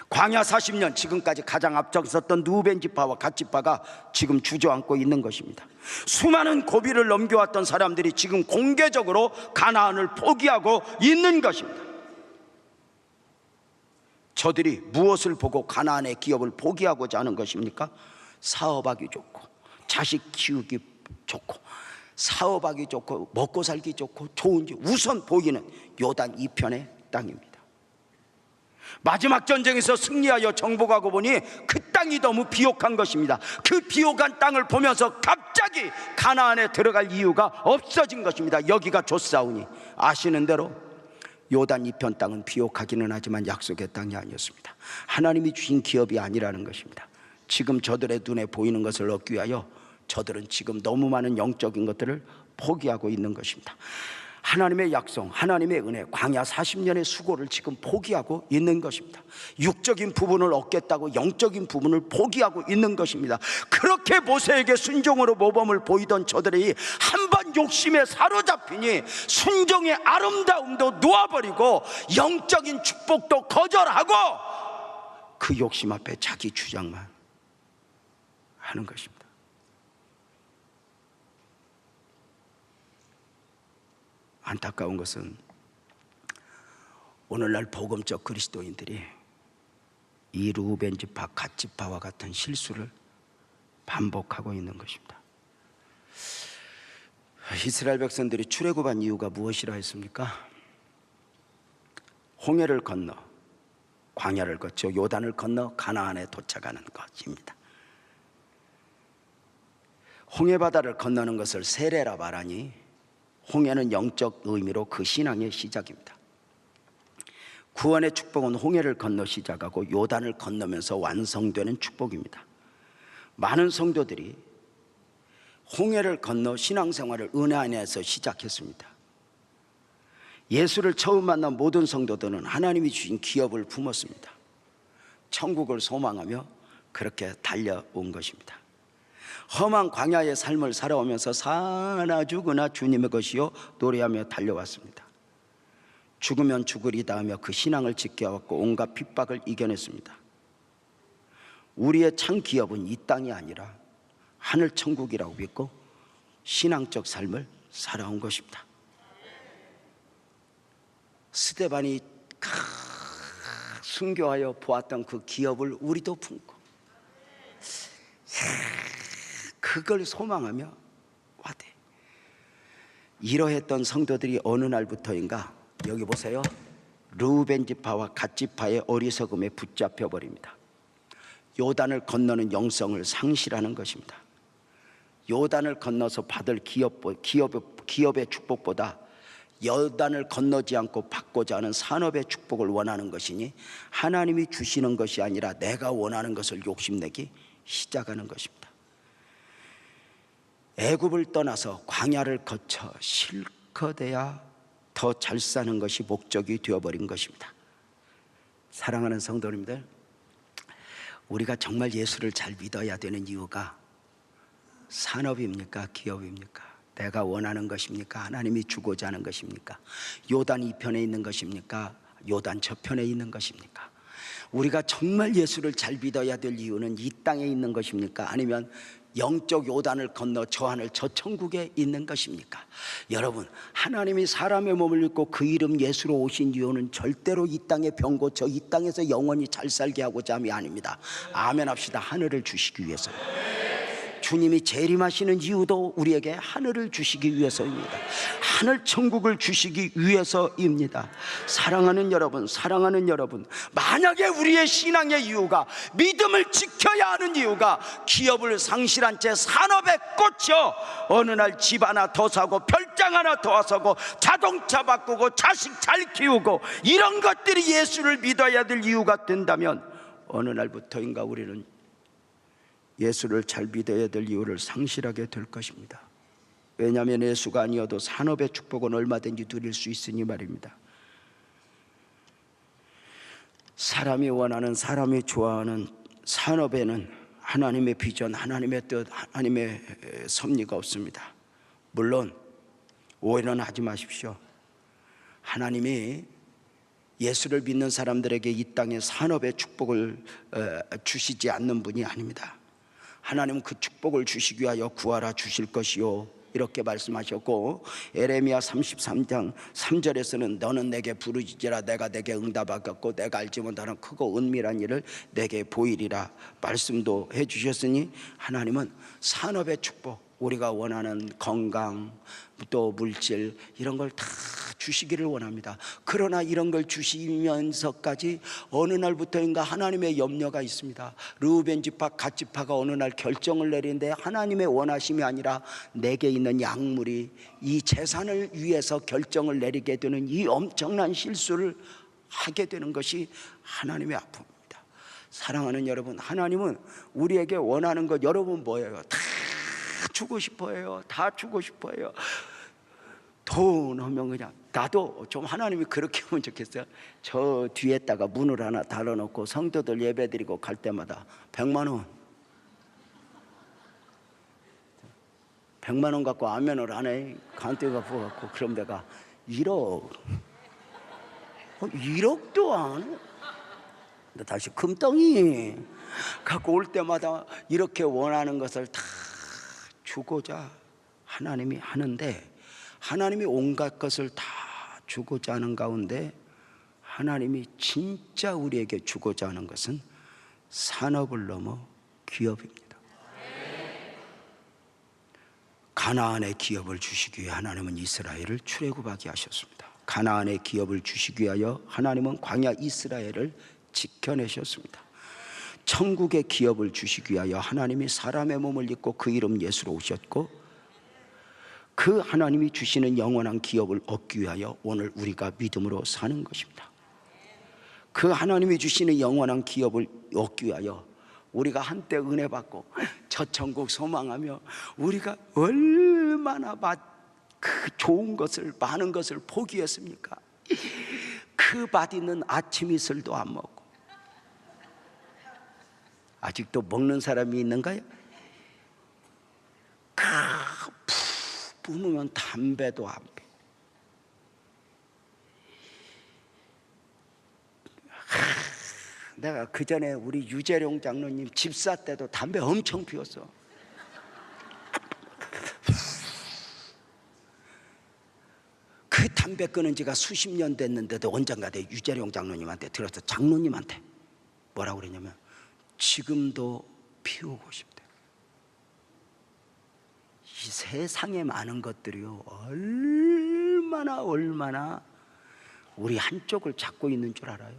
광야 40년, 지금까지 가장 앞장섰던 르우벤 지파와 갓 지파가 지금 주저앉고 있는 것입니다. 수많은 고비를 넘겨왔던 사람들이 지금 공개적으로 가나안을 포기하고 있는 것입니다. 저들이 무엇을 보고 가나안의 기업을 포기하고자 하는 것입니까? 사업하기 좋고 자식 키우기 좋고 사업하기 좋고 먹고 살기 좋고 좋은지 우선 보이는 요단 이편의 땅입니다. 마지막 전쟁에서 승리하여 정복하고 보니 그 땅이 너무 비옥한 것입니다. 그 비옥한 땅을 보면서 갑자기 가나안에 들어갈 이유가 없어진 것입니다. 여기가 좋사오니. 아시는 대로 요단 이편 땅은 비옥하기는 하지만 약속의 땅이 아니었습니다. 하나님이 주신 기업이 아니라는 것입니다. 지금 저들의 눈에 보이는 것을 얻기 위하여 저들은 지금 너무 많은 영적인 것들을 포기하고 있는 것입니다. 하나님의 약속, 하나님의 은혜, 광야 40년의 수고를 지금 포기하고 있는 것입니다. 육적인 부분을 얻겠다고 영적인 부분을 포기하고 있는 것입니다. 그렇게 모세에게 순종으로 모범을 보이던 저들이 한번 욕심에 사로잡히니 순종의 아름다움도 놓아버리고 영적인 축복도 거절하고 그 욕심 앞에 자기 주장만 하는 것입니다. 안타까운 것은 오늘날 복음적 그리스도인들이 이 르우벤 지파, 갓 지파와 같은 실수를 반복하고 있는 것입니다. 이스라엘 백성들이 출애굽한 이유가 무엇이라 했습니까? 홍해를 건너 광야를 거쳐 요단을 건너 가나안에 도착하는 것입니다. 홍해 바다를 건너는 것을 세례라 말하니 홍해는 영적 의미로 그 신앙의 시작입니다. 구원의 축복은 홍해를 건너 시작하고 요단을 건너면서 완성되는 축복입니다. 많은 성도들이 홍해를 건너 신앙생활을 은혜 안에서 시작했습니다. 예수를 처음 만난 모든 성도들은 하나님이 주신 기업을 품었습니다. 천국을 소망하며 그렇게 달려온 것입니다. 험한 광야의 삶을 살아오면서 사나 죽으나 주님의 것이요 노래하며 달려왔습니다. 죽으면 죽으리다 하며 그 신앙을 지켜왔고 온갖 핍박을 이겨냈습니다. 우리의 참 기업은 이 땅이 아니라 하늘 천국이라고 믿고 신앙적 삶을 살아온 것입니다. 스데반이 순교하여 보았던 그 기업을 우리도 품고 그걸 소망하며 와대. 이러했던 성도들이 어느 날부터인가 여기 보세요. 르우벤 지파와 갓 지파의 어리석음에 붙잡혀 버립니다. 요단을 건너는 영성을 상실하는 것입니다. 요단을 건너서 받을 기업의 축복보다 요단을 건너지 않고 받고자 하는 산업의 축복을 원하는 것이니 하나님이 주시는 것이 아니라 내가 원하는 것을 욕심내기 시작하는 것입니다. 애굽을 떠나서 광야를 거쳐 실컷해야 더 잘 사는 것이 목적이 되어버린 것입니다. 사랑하는 성도님들, 우리가 정말 예수를 잘 믿어야 되는 이유가 산업입니까? 기업입니까? 내가 원하는 것입니까? 하나님이 주고자 하는 것입니까? 요단 이편에 있는 것입니까? 요단 저편에 있는 것입니까? 우리가 정말 예수를 잘 믿어야 될 이유는 이 땅에 있는 것입니까? 아니면 영적 요단을 건너 저 하늘 저 천국에 있는 것입니까? 여러분, 하나님이 사람의 몸을 입고 그 이름 예수로 오신 이유는 절대로 이 땅에 병 고쳐 이 땅에서 영원히 잘 살게 하고자 함이 아닙니다. 아멘 합시다. 하늘을 주시기 위해서. 주님이 재림하시는 이유도 우리에게 하늘을 주시기 위해서입니다. 하늘 천국을 주시기 위해서입니다. 사랑하는 여러분, 사랑하는 여러분, 만약에 우리의 신앙의 이유가 믿음을 지켜야 하는 이유가 기업을 상실한 채 산업에 꽂혀 어느 날 집 하나 더 사고 별장 하나 더 사고 자동차 바꾸고 자식 잘 키우고 이런 것들이 예수를 믿어야 될 이유가 된다면 어느 날부터인가 우리는 예수를 잘 믿어야 될 이유를 상실하게 될 것입니다. 왜냐하면 예수가 아니어도 산업의 축복은 얼마든지 누릴 수 있으니 말입니다. 사람이 원하는, 사람이 좋아하는 산업에는 하나님의 비전, 하나님의 뜻, 하나님의 섭리가 없습니다. 물론 오해는 하지 마십시오. 하나님이 예수를 믿는 사람들에게 이 땅에 산업의 축복을 주시지 않는 분이 아닙니다. 하나님은 그 축복을 주시기 위하여 구하라 주실 것이요 이렇게 말씀하셨고, 에레미야 33장 3절에서는 너는 내게 부르짖으라 내가 내게 응답하겠고 내가 알지 못하는 크고 은밀한 일을 내게 보이리라 말씀도 해주셨으니 하나님은 산업의 축복, 우리가 원하는 건강 또 물질 이런 걸 다 주시기를 원합니다. 그러나 이런 걸 주시면서까지 어느 날부터인가 하나님의 염려가 있습니다. 르우벤 지파 갓 지파가 어느 날 결정을 내리는데 하나님의 원하심이 아니라 내게 있는 약물이 이 재산을 위해서 결정을 내리게 되는 이 엄청난 실수를 하게 되는 것이 하나님의 아픔입니다. 사랑하는 여러분, 하나님은 우리에게 원하는 것, 여러분 뭐예요? 다 주고 싶어요. 다 주고 싶어요. 돈 하면 그냥 나도 좀 하나님이 그렇게 하면 좋겠어요. 저 뒤에다가 문을 하나 달아놓고 성도들 예배드리고 갈 때마다 100만 원 갖고 아멘을 안 해. 간떼가 부어갖고 그럼 내가 1억도 안 해. 근데 다시 금덩이 갖고 올 때마다 이렇게 원하는 것을 다 주고자 하나님이 하는데, 하나님이 온갖 것을 다 주고자 하는 가운데 하나님이 진짜 우리에게 주고자 하는 것은 산업을 넘어 기업입니다. 가나안의 기업을 주시기 위해 하나님은 이스라엘을 출애굽하게 하셨습니다. 가나안의 기업을 주시기 위하여 하나님은 광야 이스라엘을 지켜내셨습니다. 천국의 기업을 주시기 위하여 하나님이 사람의 몸을 입고 그 이름 예수로 오셨고, 그 하나님이 주시는 영원한 기업을 얻기 위하여 오늘 우리가 믿음으로 사는 것입니다. 그 하나님이 주시는 영원한 기업을 얻기 위하여 우리가 한때 은혜 받고 저 천국 소망하며 우리가 얼마나 그 좋은 것을, 많은 것을 포기했습니까? 그 맛있는 아침 이슬도 안 먹고. 아직도 먹는 사람이 있는가요? 뿜으면 담배도 안 피. 내가 그 전에 우리 유재룡 장로님 집사 때도 담배 엄청 피웠어. 그 담배 끊은 지가 수십 년 됐는데도 언젠가 내 유재룡 장로님한테 들어서 장로님한테 뭐라고 그랬냐면 지금도 피우고 싶대. 이 세상에 많은 것들이요 얼마나 우리 한쪽을 잡고 있는 줄 알아요?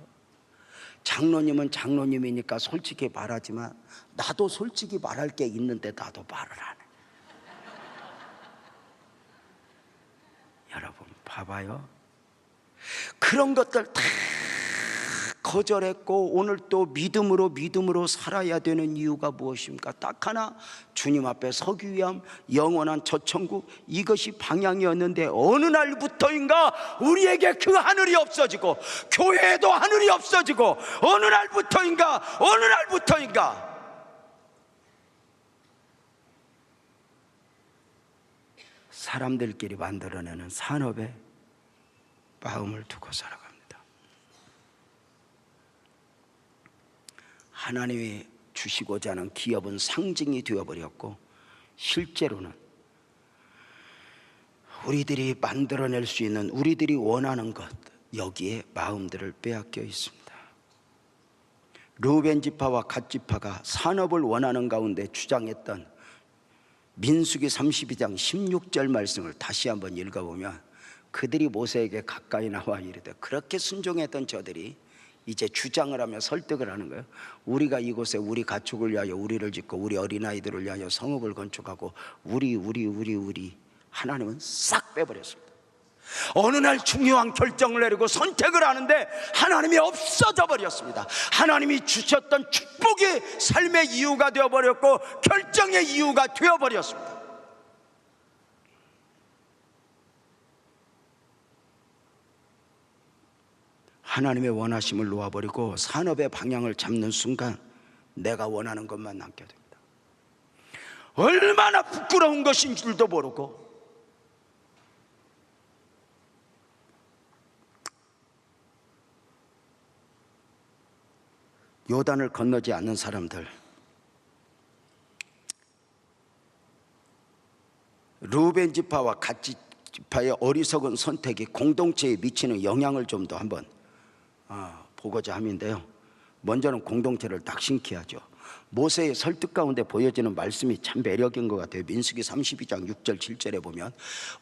장로님은 장로님이니까 솔직히 말하지만 나도 솔직히 말할 게 있는데 나도 말을 안 해. 여러분 봐봐요. 그런 것들 다 거절했고 오늘 또 믿음으로 살아야 되는 이유가 무엇입니까? 딱 하나, 주님 앞에 서기 위함, 영원한 첫 천국, 이것이 방향이었는데 어느 날부터인가 우리에게 그 하늘이 없어지고 교회에도 하늘이 없어지고 어느 날부터인가 사람들끼리 만들어내는 산업에 마음을 두고 살아갑니다. 하나님이 주시고자 하는 기업은 상징이 되어버렸고 실제로는 우리들이 만들어낼 수 있는, 우리들이 원하는 것, 여기에 마음들을 빼앗겨 있습니다. 르우벤 지파와 갓 지파가 산업을 원하는 가운데 주장했던 민수기 32장 16절 말씀을 다시 한번 읽어보면, 그들이 모세에게 가까이 나와 이르되, 그렇게 순종했던 저들이 이제 주장을 하며 설득을 하는 거예요. 우리가 이곳에 우리 가축을 위하여 우리를 짓고 우리 어린아이들을 위하여 성읍을 건축하고 우리 하나님은 싹 빼버렸습니다. 어느 날 중요한 결정을 내리고 선택을 하는데 하나님이 없어져 버렸습니다. 하나님이 주셨던 축복이 삶의 이유가 되어버렸고 결정의 이유가 되어버렸습니다. 하나님의 원하심을 놓아버리고 산업의 방향을 잡는 순간 내가 원하는 것만 남게 됩니다. 얼마나 부끄러운 것인 줄도 모르고 요단을 건너지 않는 사람들, 르우벤 지파와 갓 지파의 어리석은 선택이 공동체에 미치는 영향을 좀 더 한번 보고자 함인데요. 먼저는 공동체를 낙심케 하죠. 모세의 설득 가운데 보여지는 말씀이 참 매력인 것 같아요. 민수기 32장 6절 7절에 보면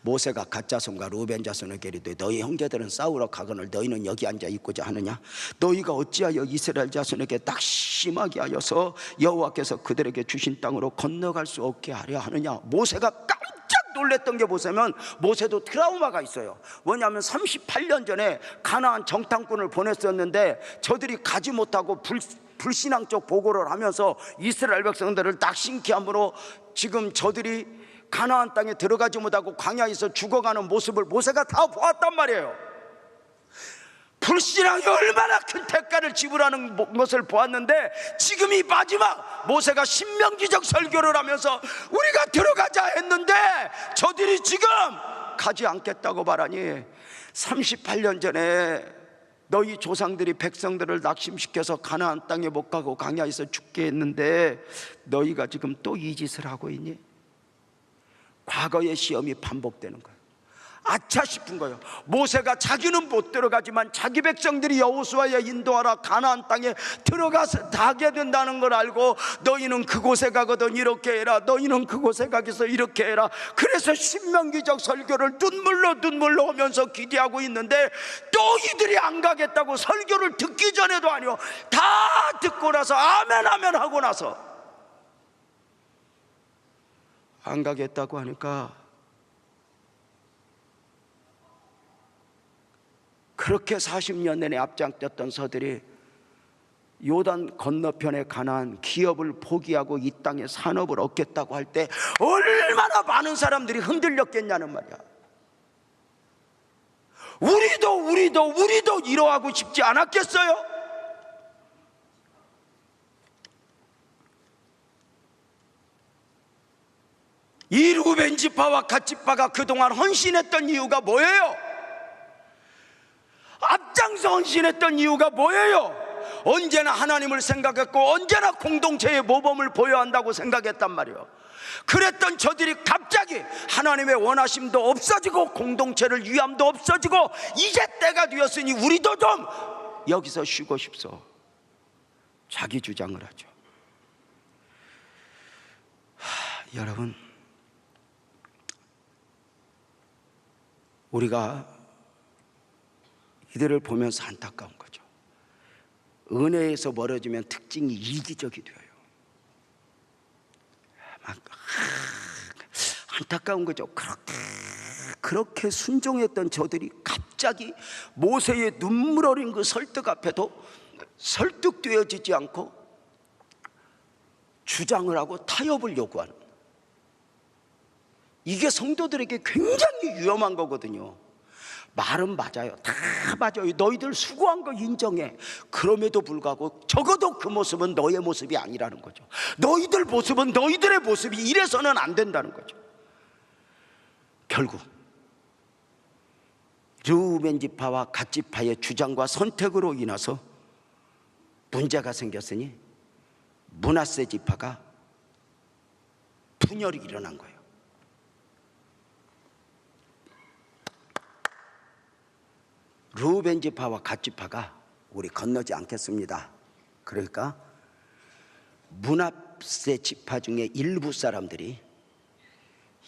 모세가 갓 자손과 르우벤 자손에게 이르되 너희 형제들은 싸우러 가거늘 너희는 여기 앉아 있고자 하느냐? 너희가 어찌하여 이스라엘 자손에게 낙심하게 하여서 여호와께서 그들에게 주신 땅으로 건너갈 수 없게 하려 하느냐? 모세가 깜짝 놀랬던 게 뭐냐면, 모세도 트라우마가 있어요. 뭐냐면 38년 전에 가나안 정탐꾼을 보냈었는데 저들이 가지 못하고 불신앙적 보고를 하면서 이스라엘 백성들을 낙심케 함으로 지금 저들이 가나안 땅에 들어가지 못하고 광야에서 죽어가는 모습을 모세가 다 보았단 말이에요. 불신앙이 얼마나 큰 대가를 지불하는 것을 보았는데, 지금 이 마지막 모세가 신명기적 설교를 하면서 우리가 들어가자 했는데 저들이 지금 가지 않겠다고 말하니, 38년 전에 너희 조상들이 백성들을 낙심시켜서 가나안 땅에 못 가고 광야에서 죽게 했는데 너희가 지금 또 이 짓을 하고 있니? 과거의 시험이 반복되는 거예요. 아차 싶은 거예요. 모세가 자기는 못 들어가지만 자기 백성들이 여호수아에 인도하라 가나안 땅에 들어가서 가게 된다는 걸 알고 너희는 그곳에 가거든 이렇게 해라, 너희는 그곳에 가서 이렇게 해라. 그래서 신명기적 설교를 눈물로 오면서 기대하고 있는데 또 이들이 안 가겠다고 설교를 듣기 전에도 아니요, 다 듣고 나서 아멘 하고 나서 안 가겠다고 하니까 그렇게 40년 내내 앞장떴던 서들이 요단 건너편에 가나안 기업을 포기하고 이 땅에 산업을 얻겠다고 할 때 얼마나 많은 사람들이 흔들렸겠냐는 말이야. 우리도 이러하고 싶지 않았겠어요? 이 르우벤 지파와 갓 지파가 그동안 헌신했던 이유가 뭐예요? 앞장서 헌신했던 이유가 뭐예요? 언제나 하나님을 생각했고 언제나 공동체의 모범을 보여야 한다고 생각했단 말이에요. 그랬던 저들이 갑자기 하나님의 원하심도 없어지고 공동체를 위함도 없어지고 이제 때가 되었으니 우리도 좀 여기서 쉬고 싶소, 자기 주장을 하죠. 여러분, 우리가 이들을 보면서 안타까운 거죠. 은혜에서 멀어지면 특징이 이기적이 되어요. 안타까운 거죠. 그렇게 순종했던 저들이 갑자기 갑자기 모세의 눈물 어린 그 설득 앞에도 설득되어지지 않고 주장을 하고 타협을 요구하는, 이게 성도들에게 굉장히 위험한 거거든요. 말은 맞아요. 다 맞아요. 너희들 수고한 거 인정해. 그럼에도 불구하고 적어도 그 모습은 너의 모습이 아니라는 거죠. 너희들 모습은 너희들의 모습이, 이래서는 안 된다는 거죠. 결국 르우벤 지파와 갓 지파의 주장과 선택으로 인해서 문제가 생겼으니 므낫세 지파가 분열이 일어난 거예요. 르우벤 지파와 갓 지파가 우리 건너지 않겠습니다. 그러니까 므낫세 지파 중에 일부 사람들이,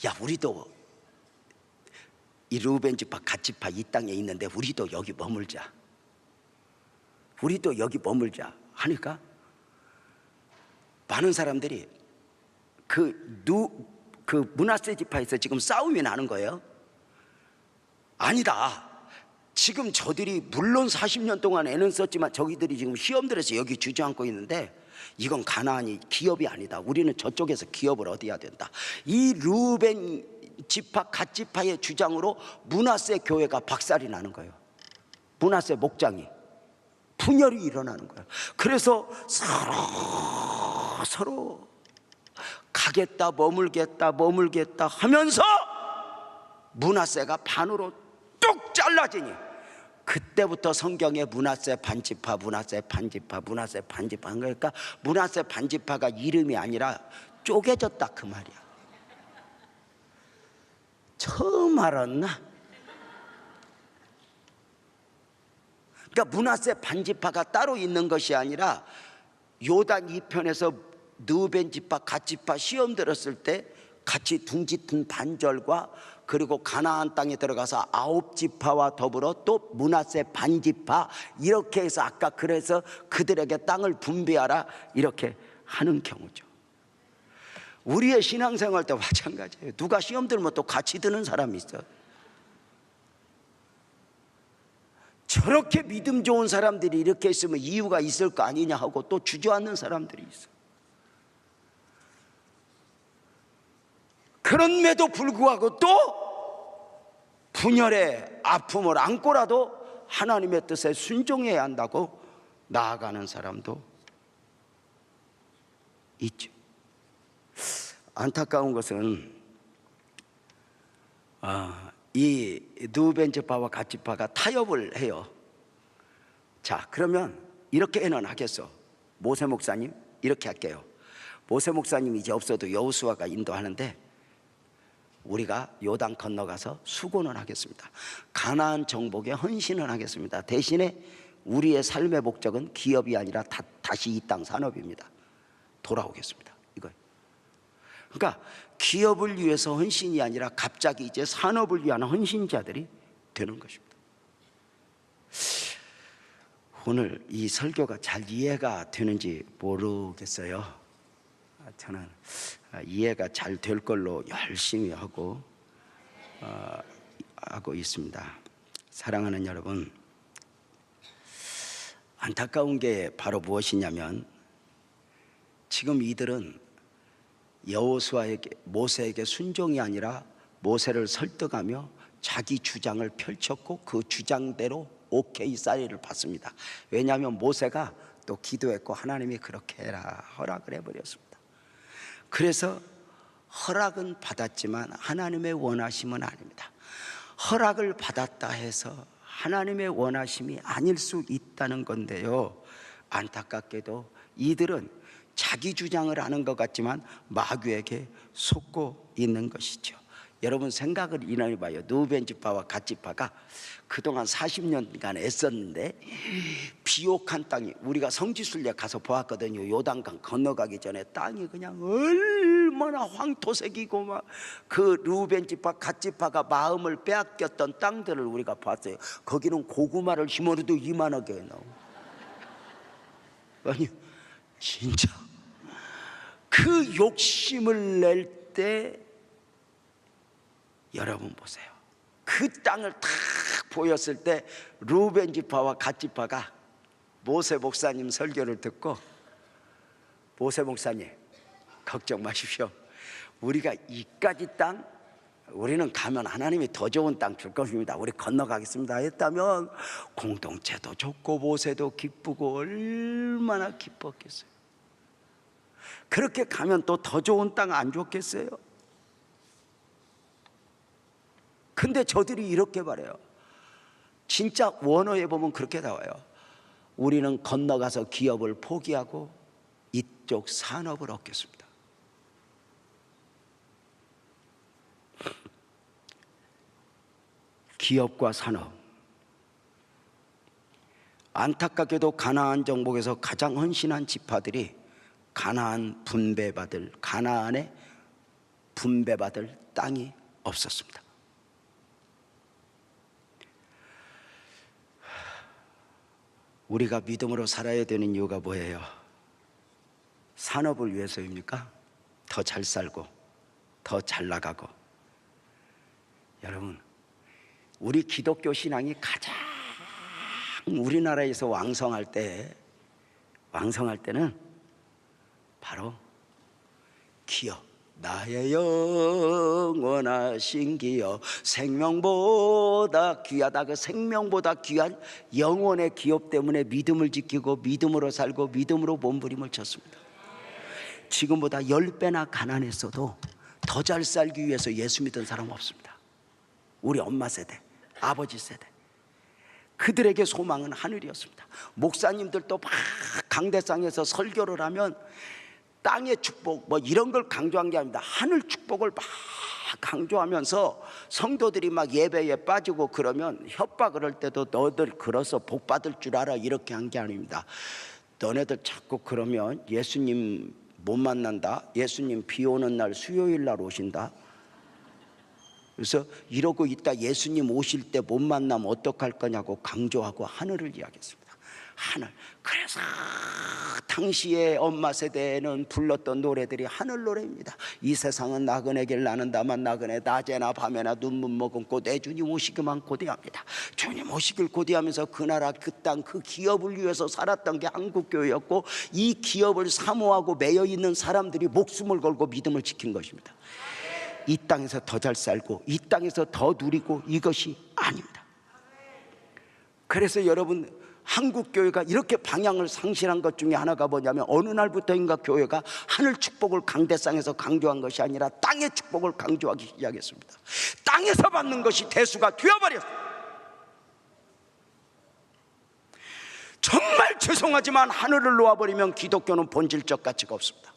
야, 우리도 이 르우벤 지파 갓 지파 이 땅에 있는데 우리도 여기 머물자, 우리도 여기 머물자 하니까 많은 사람들이 그 므낫세 지파에서 지금 싸움이 나는 거예요. 아니다, 지금 저들이 물론 40년 동안 애는 썼지만 저기들이 지금 시험들에서 여기 주저앉고 있는데 이건 가나안이 기업이 아니다. 우리는 저쪽에서 기업을 얻어야 된다. 이 르우벤 지파 갓 지파의 주장으로 므낫세 교회가 박살이 나는 거예요. 므낫세 목장이 분열이 일어나는 거예요. 그래서 서로 가겠다 머물겠다 하면서 므낫세가 반으로 뚝 잘라지니, 그때부터 성경에 므낫세 반지파, 므낫세 반지파, 므낫세 반지파, 그러니까 므낫세 반지파가 이름이 아니라 쪼개졌다 그 말이야. 처음 알았나? 그러니까 므낫세 반지파가 따로 있는 것이 아니라 요단 이편에서 르우벤 지파 갓 지파 시험 들었을 때 같이 둥짓은 반절과 그리고 가나안 땅에 들어가서 9지파와 더불어 또 므낫세 반지파, 이렇게 해서 아까 그래서 그들에게 땅을 분배하라 이렇게 하는 경우죠. 우리의 신앙생활도 마찬가지예요. 누가 시험 들면 또 같이 드는 사람이 있어. 저렇게 믿음 좋은 사람들이 이렇게 있으면 이유가 있을 거 아니냐 하고 또 주저앉는 사람들이 있어. 그럼에도 불구하고 또 분열의 아픔을 안고라도 하나님의 뜻에 순종해야 한다고 나아가는 사람도 있죠. 안타까운 것은 이 르우벤 지파와 갓 지파가 타협을 해요. 자, 그러면 이렇게는 하겠어. 모세 목사님 이렇게 할게요. 모세 목사님이 이제 없어도 여호수아가 인도하는데 우리가 요단 건너가서 수고는 하겠습니다. 가나안 정복에 헌신을 하겠습니다. 대신에 우리의 삶의 목적은 기업이 아니라 다시 이 땅 산업입니다. 돌아오겠습니다. 이거예요. 그러니까 기업을 위해서 헌신이 아니라 갑자기 이제 산업을 위한 헌신자들이 되는 것입니다. 오늘 이 설교가 잘 이해가 되는지 모르겠어요. 저는 이해가 잘 될 걸로 열심히 하고 있습니다. 사랑하는 여러분, 안타까운 게 바로 무엇이냐면 지금 이들은 여호수아에게, 모세에게 순종이 아니라 모세를 설득하며 자기 주장을 펼쳤고 그 주장대로 오케이 사인을 받습니다. 왜냐하면 모세가 또 기도했고 하나님이 그렇게 해라 허락을 해버렸습니다. 그래서 허락은 받았지만 하나님의 원하심은 아닙니다. 허락을 받았다 해서 하나님의 원하심이 아닐 수 있다는 건데요, 안타깝게도 이들은 자기 주장을 하는 것 같지만 마귀에게 속고 있는 것이죠. 여러분 생각을 일어나봐요. 르우벤 지파와 갓 지파가 그동안 40년간 애썼는데 비옥한 땅이, 우리가 성지순례 가서 보았거든요. 요단강 건너가기 전에 땅이 그냥 얼마나 황토색이고 막 그 르우벤 지파 갓 지파가 마음을 빼앗겼던 땅들을 우리가 봤어요. 거기는 고구마를 심어도 이만하게 나오고, 아니 진짜 그 욕심을 낼 때 여러분 보세요. 그 땅을 다 보였을 때 루벤 지파와 갓 지파가 모세 목사님 설교를 듣고, 모세 목사님 걱정 마십시오, 우리가 이까지 땅, 우리는 가면 하나님이 더 좋은 땅 줄 것입니다, 우리 건너가겠습니다 했다면 공동체도 좋고 모세도 기쁘고 얼마나 기뻤겠어요. 그렇게 가면 또 더 좋은 땅 안 줬겠어요? 근데 저들이 이렇게 말해요. 진짜 원어에 보면 그렇게 나와요. 우리는 건너가서 기업을 포기하고 이쪽 산업을 얻겠습니다. 기업과 산업, 안타깝게도 가나안 정복에서 가장 헌신한 지파들이 가나안에 분배받을 땅이 없었습니다. 우리가 믿음으로 살아야 되는 이유가 뭐예요? 산업을 위해서입니까? 더 잘 살고 더 잘 나가고. 여러분, 우리 기독교 신앙이 가장 우리나라에서 왕성할 때는 바로 기업, 나의 영원하신 기업, 생명보다 귀하다. 그 생명보다 귀한 영혼의 기업 때문에 믿음을 지키고 믿음으로 살고 믿음으로 몸부림을 쳤습니다. 지금보다 10배나 가난했어도 더 잘 살기 위해서 예수 믿은 사람 없습니다. 우리 엄마 세대, 아버지 세대, 그들에게 소망은 하늘이었습니다. 목사님들도 막 강대상에서 설교를 하면 땅의 축복 뭐 이런 걸 강조한 게 아닙니다. 하늘 축복을 막 강조하면서 성도들이 막 예배에 빠지고 그러면 협박을 할 때도 너들 그래서 복 받을 줄 알아 이렇게 한 게 아닙니다. 너네들 자꾸 그러면 예수님 못 만난다, 예수님 비 오는 날 수요일 날 오신다, 그래서 이러고 있다 예수님 오실 때 못 만나면 어떡할 거냐고 강조하고 하늘을 이야기했습니다. 하늘. 그래서 당시에 엄마 세대는 불렀던 노래들이 하늘 노래입니다. 이 세상은 나그네길 나는다만 나그네 낮에나 밤에나 눈물 머금고 내 주님 오시기만 고대합니다. 주님 오시길 고대하면서 그 나라 그 땅 그 기업을 위해서 살았던 게 한국교회였고, 이 기업을 사모하고 매여 있는 사람들이 목숨을 걸고 믿음을 지킨 것입니다. 이 땅에서 더 잘 살고 이 땅에서 더 누리고 이것이 아닙니다. 그래서 여러분, 한국교회가 이렇게 방향을 상실한 것 중에 하나가 뭐냐면, 어느 날부터인가 교회가 하늘 축복을 강대상에서 강조한 것이 아니라 땅의 축복을 강조하기 시작했습니다. 땅에서 받는 것이 대수가 되어버렸어요. 정말 죄송하지만 하늘을 놓아버리면 기독교는 본질적 가치가 없습니다.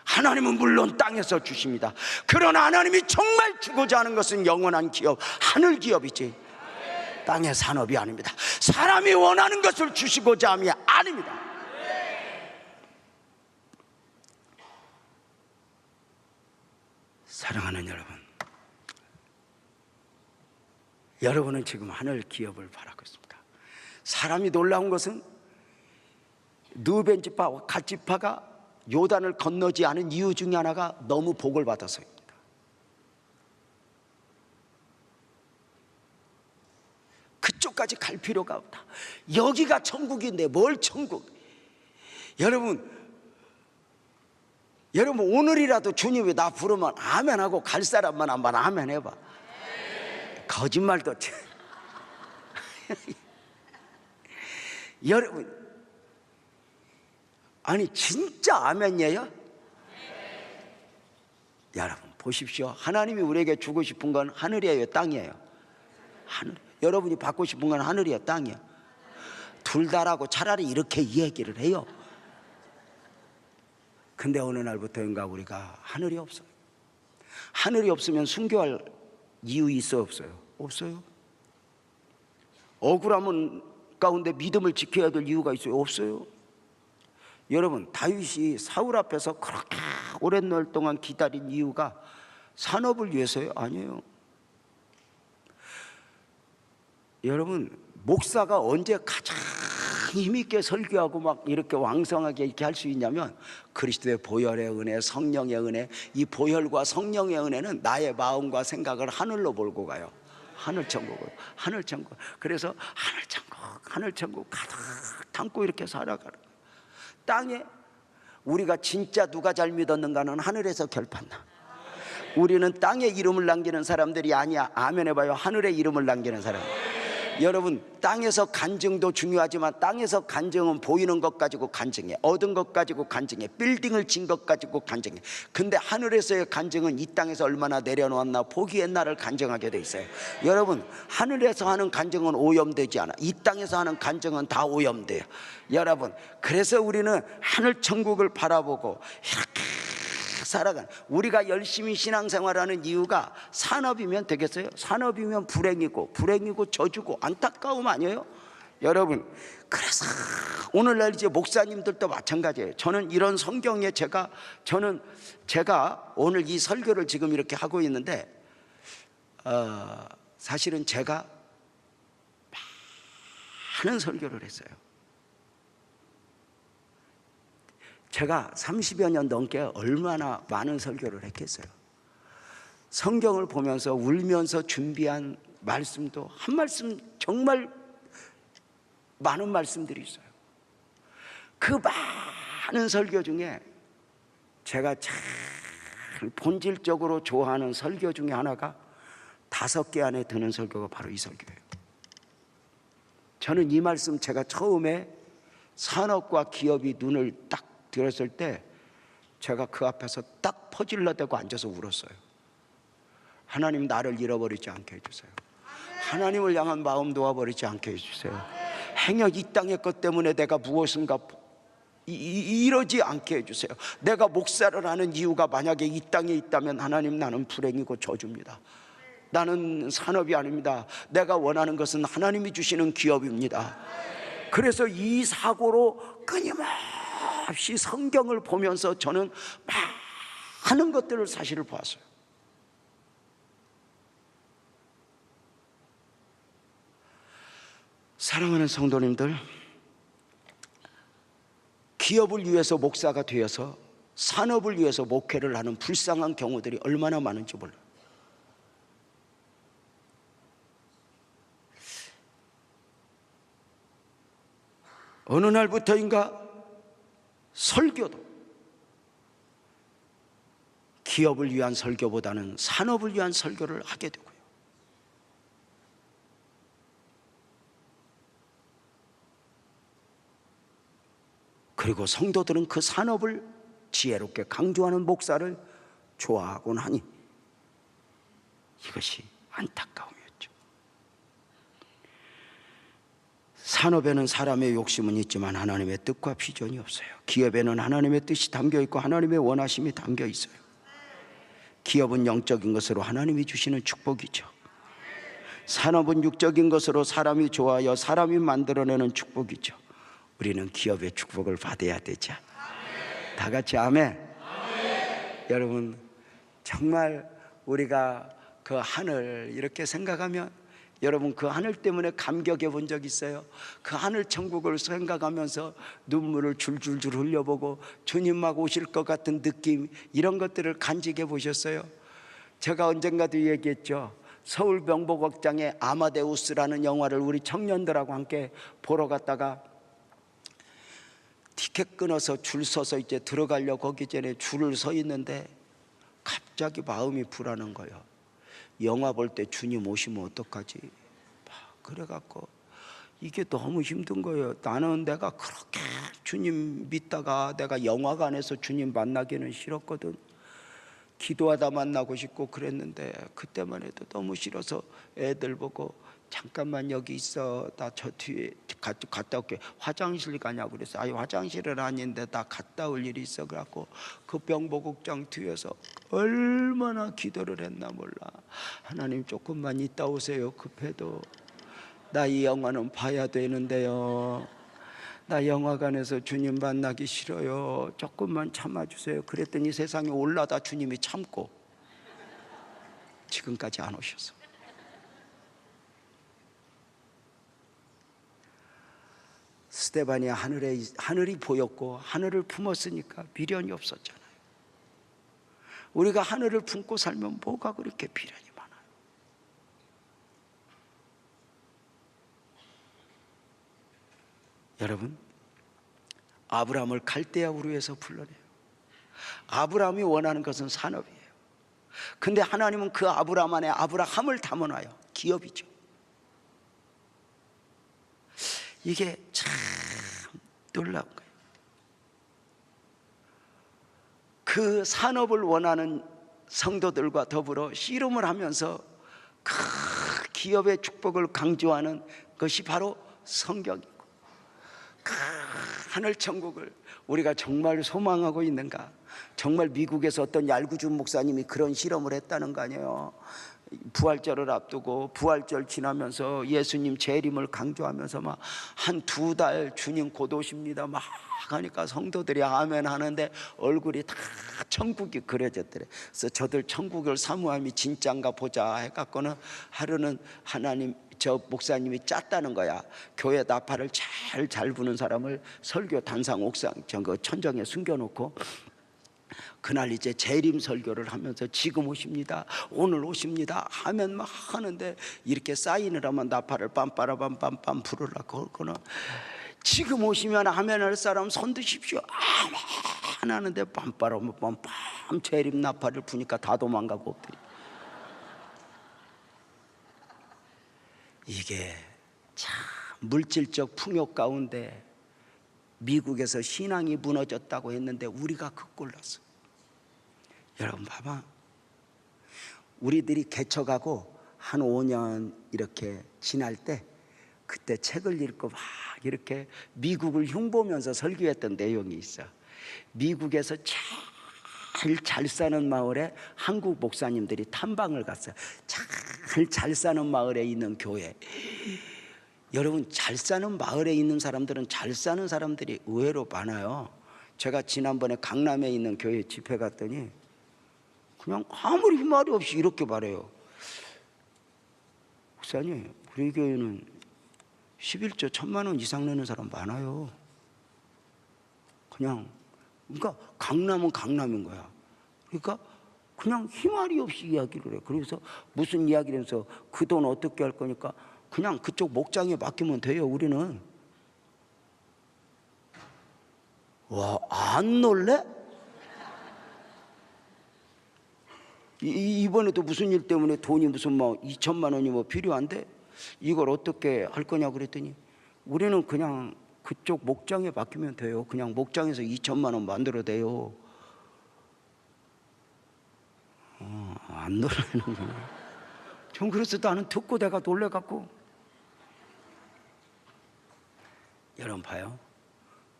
하나님은 물론 땅에서 주십니다. 그러나 하나님이 정말 주고자 하는 것은 영원한 기업, 하늘 기업이지 땅의 산업이 아닙니다. 사람이 원하는 것을 주시고자 함이 아닙니다. 사랑하는 여러분, 여러분은 지금 하늘 기업을 바라고 있습니다. 사람이 놀라운 것은 르벤 지파와 갓 지파가 요단을 건너지 않은 이유 중에 하나가 너무 복을 받아서입니다. 그쪽까지 갈 필요가 없다. 여기가 천국인데 뭘 천국. 여러분 오늘이라도 주님이 나 부르면 아멘하고 갈 사람만 한번 아멘 해봐. 거짓말도 여러분, 아니 진짜 아멘이에요? 여러분 보십시오. 하나님이 우리에게 주고 싶은 건 하늘이에요, 땅이에요? 하늘. 여러분이 받고 싶은 건 하늘이에요, 땅이에요? 둘 다라고 차라리 이렇게 얘기를 해요. 근데 어느 날부터인가 우리가 하늘이 없어요. 하늘이 없으면 순교할 이유 있어요, 없어요? 없어요. 억울함은 가운데 믿음을 지켜야 될 이유가 있어요, 없어요. 여러분, 다윗이 사울 앞에서 그렇게 오랜 날 동안 기다린 이유가 산업을 위해서요? 아니에요. 여러분, 목사가 언제 가장 힘있게 설교하고 막 이렇게 왕성하게 이렇게 할 수 있냐면, 그리스도의 보혈의 은혜, 성령의 은혜. 이 보혈과 성령의 은혜는 나의 마음과 생각을 하늘로 몰고 가요. 하늘천국을. 하늘천국. 그래서 하늘천국 가득 담고 이렇게 살아가는 거예요. 땅에 우리가 진짜 누가 잘 믿었는가는 하늘에서 결판나. 우리는 땅에 이름을 남기는 사람들이 아니야. 아멘 해봐요. 하늘에 이름을 남기는 사람. 여러분, 땅에서 간증도 중요하지만 땅에서 간증은 보이는 것 가지고 간증해, 얻은 것 가지고 간증해, 빌딩을 진 것 가지고 간증해. 근데 하늘에서의 간증은 이 땅에서 얼마나 내려놓았나 보기에 나를 간증하게 돼 있어요. 여러분, 하늘에서 하는 간증은 오염되지 않아. 이 땅에서 하는 간증은 다 오염돼요. 여러분, 그래서 우리는 하늘 천국을 바라보고 이렇게 살아가는, 우리가 열심히 신앙생활하는 이유가 산업이면 되겠어요? 산업이면 불행이고 저주고 안타까움 아니에요? 여러분, 그래서 오늘날 이제 목사님들도 마찬가지예요. 저는 이런 성경에 제가 오늘 이 설교를 지금 이렇게 하고 있는데 사실은 제가 많은 설교를 했어요. 제가 30여 년 넘게 얼마나 많은 설교를 했겠어요. 성경을 보면서 울면서 준비한 말씀도 한 말씀, 정말 많은 말씀들이 있어요. 그 많은 설교 중에 제가 참 본질적으로 좋아하는 설교 중에 하나가 5개 안에 드는 설교가 바로 이 설교예요. 저는 이 말씀, 제가 처음에 산업과 기업이 눈을 딱 들었을 때 제가 그 앞에서 딱 퍼질러대고 앉아서 울었어요. 하나님, 나를 잃어버리지 않게 해주세요. 하나님을 향한 마음 놓아버리지 않게 해주세요. 행여 이 땅의 것 때문에 내가 무엇인가 이러지 않게 해주세요. 내가 목사를 하는 이유가 만약에 이 땅에 있다면 하나님, 나는 불행이고 저주입니다. 나는 산업이 아닙니다. 내가 원하는 것은 하나님이 주시는 기업입니다. 그래서 이 사고로 끊임없이 성경을 보면서 저는 많은 것들을 사실을 보았어요. 사랑하는 성도님들, 기업을 위해서 목사가 되어서 산업을 위해서 목회를 하는 불쌍한 경우들이 얼마나 많은지 몰라요. 어느 날부터인가 설교도 기업을 위한 설교보다는 산업을 위한 설교를 하게 되고요. 그리고 성도들은 그 산업을 지혜롭게 강조하는 목사를 좋아하곤 하니 이것이 안타까움이었죠. 산업에는 사람의 욕심은 있지만 하나님의 뜻과 비전이 없어요. 기업에는 하나님의 뜻이 담겨 있고 하나님의 원하심이 담겨 있어요. 기업은 영적인 것으로 하나님이 주시는 축복이죠. 산업은 육적인 것으로 사람이 좋아하여 사람이 만들어내는 축복이죠. 우리는 기업의 축복을 받아야 되죠. 다 같이 아멘. 여러분, 정말 우리가 그 하늘 이렇게 생각하면, 여러분, 그 하늘 때문에 감격해 본 적 있어요? 그 하늘 천국을 생각하면서 눈물을 줄줄줄 흘려보고 주님 막 오실 것 같은 느낌, 이런 것들을 간직해 보셨어요? 제가 언젠가도 얘기했죠. 서울 명보극장에 아마데우스라는 영화를 우리 청년들하고 함께 보러 갔다가 티켓 끊어서 줄 서서 이제 들어가려고 거기 전에 줄을 서 있는데 갑자기 마음이 불안한 거예요. 영화 볼 때 주님 오시면 어떡하지? 그래갖고 이게 너무 힘든 거예요. 나는 내가 그렇게 주님 믿다가 내가 영화관에서 주님 만나기는 싫었거든. 기도하다 만나고 싶고 그랬는데 그때만 해도 너무 싫어서 애들 보고 잠깐만 여기 있어, 나 저 뒤에 갔다 올게. 화장실 가냐고 그래서 아니 화장실은 아닌데 나 갔다 올 일이 있어. 그래갖고 그 병보극장 뒤에서 얼마나 기도를 했나 몰라. 하나님 조금만 있다 오세요. 급해도 나 이 영화는 봐야 되는데요. 나 영화관에서 주님 만나기 싫어요. 조금만 참아주세요. 그랬더니 세상에 올라다 주님이 참고 지금까지 안 오셔서. 스데반이 하늘이 보였고 하늘을 품었으니까 미련이 없었잖아요. 우리가 하늘을 품고 살면 뭐가 그렇게 미련이 많아요? 여러분, 아브라함을 갈대아 우르에서 불러내요. 아브라함이 원하는 것은 산업이에요. 근데 하나님은 그 아브라함 안에 아브라함을 담아놔요. 기업이죠. 이게 참 놀라운 거예요. 그 산업을 원하는 성도들과 더불어 씨름을 하면서 그 기업의 축복을 강조하는 것이 바로 성경이고, 그 하늘 천국을 우리가 정말 소망하고 있는가? 정말 미국에서 어떤 얄구준 목사님이 그런 실험을 했다는 거 아니에요. 부활절을 앞두고 부활절 지나면서 예수님 재림을 강조하면서 막 한 2달 주님 곧 오십니다 막 하니까 성도들이 아멘 하는데 얼굴이 다 천국이 그려졌더래. 그래서 저들 천국을 사모함이 진짠가 보자 해갖고는 하루는 하나님 저 목사님이 짰다는 거야. 교회 나팔을 잘 부는 사람을 설교 단상 옥상 저 천정에 숨겨놓고 그날 이제 재림 설교를 하면서 지금 오십니다, 오늘 오십니다 하면 막 하는데, 이렇게 사인을 하면 나팔을 빰빠라빰빰빰 부르려고 그러거나, 지금 오시면 아멘 할 사람 손 드십시오 아멘 하는데 빰빠라빰빰 재림 나팔을 부니까 다 도망가고 엎드려. 이게 참 물질적 풍요 가운데 미국에서 신앙이 무너졌다고 했는데 우리가 그 꼴났어. 여러분 봐봐, 우리들이 개척하고 한 5년 이렇게 지날 때 그때 책을 읽고 막 이렇게 미국을 흉보면서 설교했던 내용이 있어. 미국에서 제일 잘 사는 마을에 한국 목사님들이 탐방을 갔어요. 잘 사는 마을에 있는 교회. 여러분, 잘 사는 마을에 있는 사람들은 잘 사는 사람들이 의외로 많아요. 제가 지난번에 강남에 있는 교회 집회 갔더니 그냥 아무리 말이 없이 이렇게 말해요. 목사님, 우리 교회는 11조 1,000만 원 이상 내는 사람 많아요. 그러니까 강남은 강남인 거야. 그러니까 그냥 희말이 없이 이야기를 해. 그래서 무슨 이야기를 해서 그 돈 어떻게 할 거니까 그냥 그쪽 목장에 맡기면 돼요, 우리는. 와, 안 놀래? 이번에도 무슨 일 때문에 돈이 무슨 뭐 2,000만 원이 뭐 필요한데 이걸 어떻게 할 거냐 그랬더니 우리는 그냥 그쪽 목장에 맡기면 돼요. 그냥 목장에서 2,000만 원 만들어도 돼요. 안 놀라는구나. 전 그래서 나는 듣고 내가 놀래갖고. 여러분 봐요,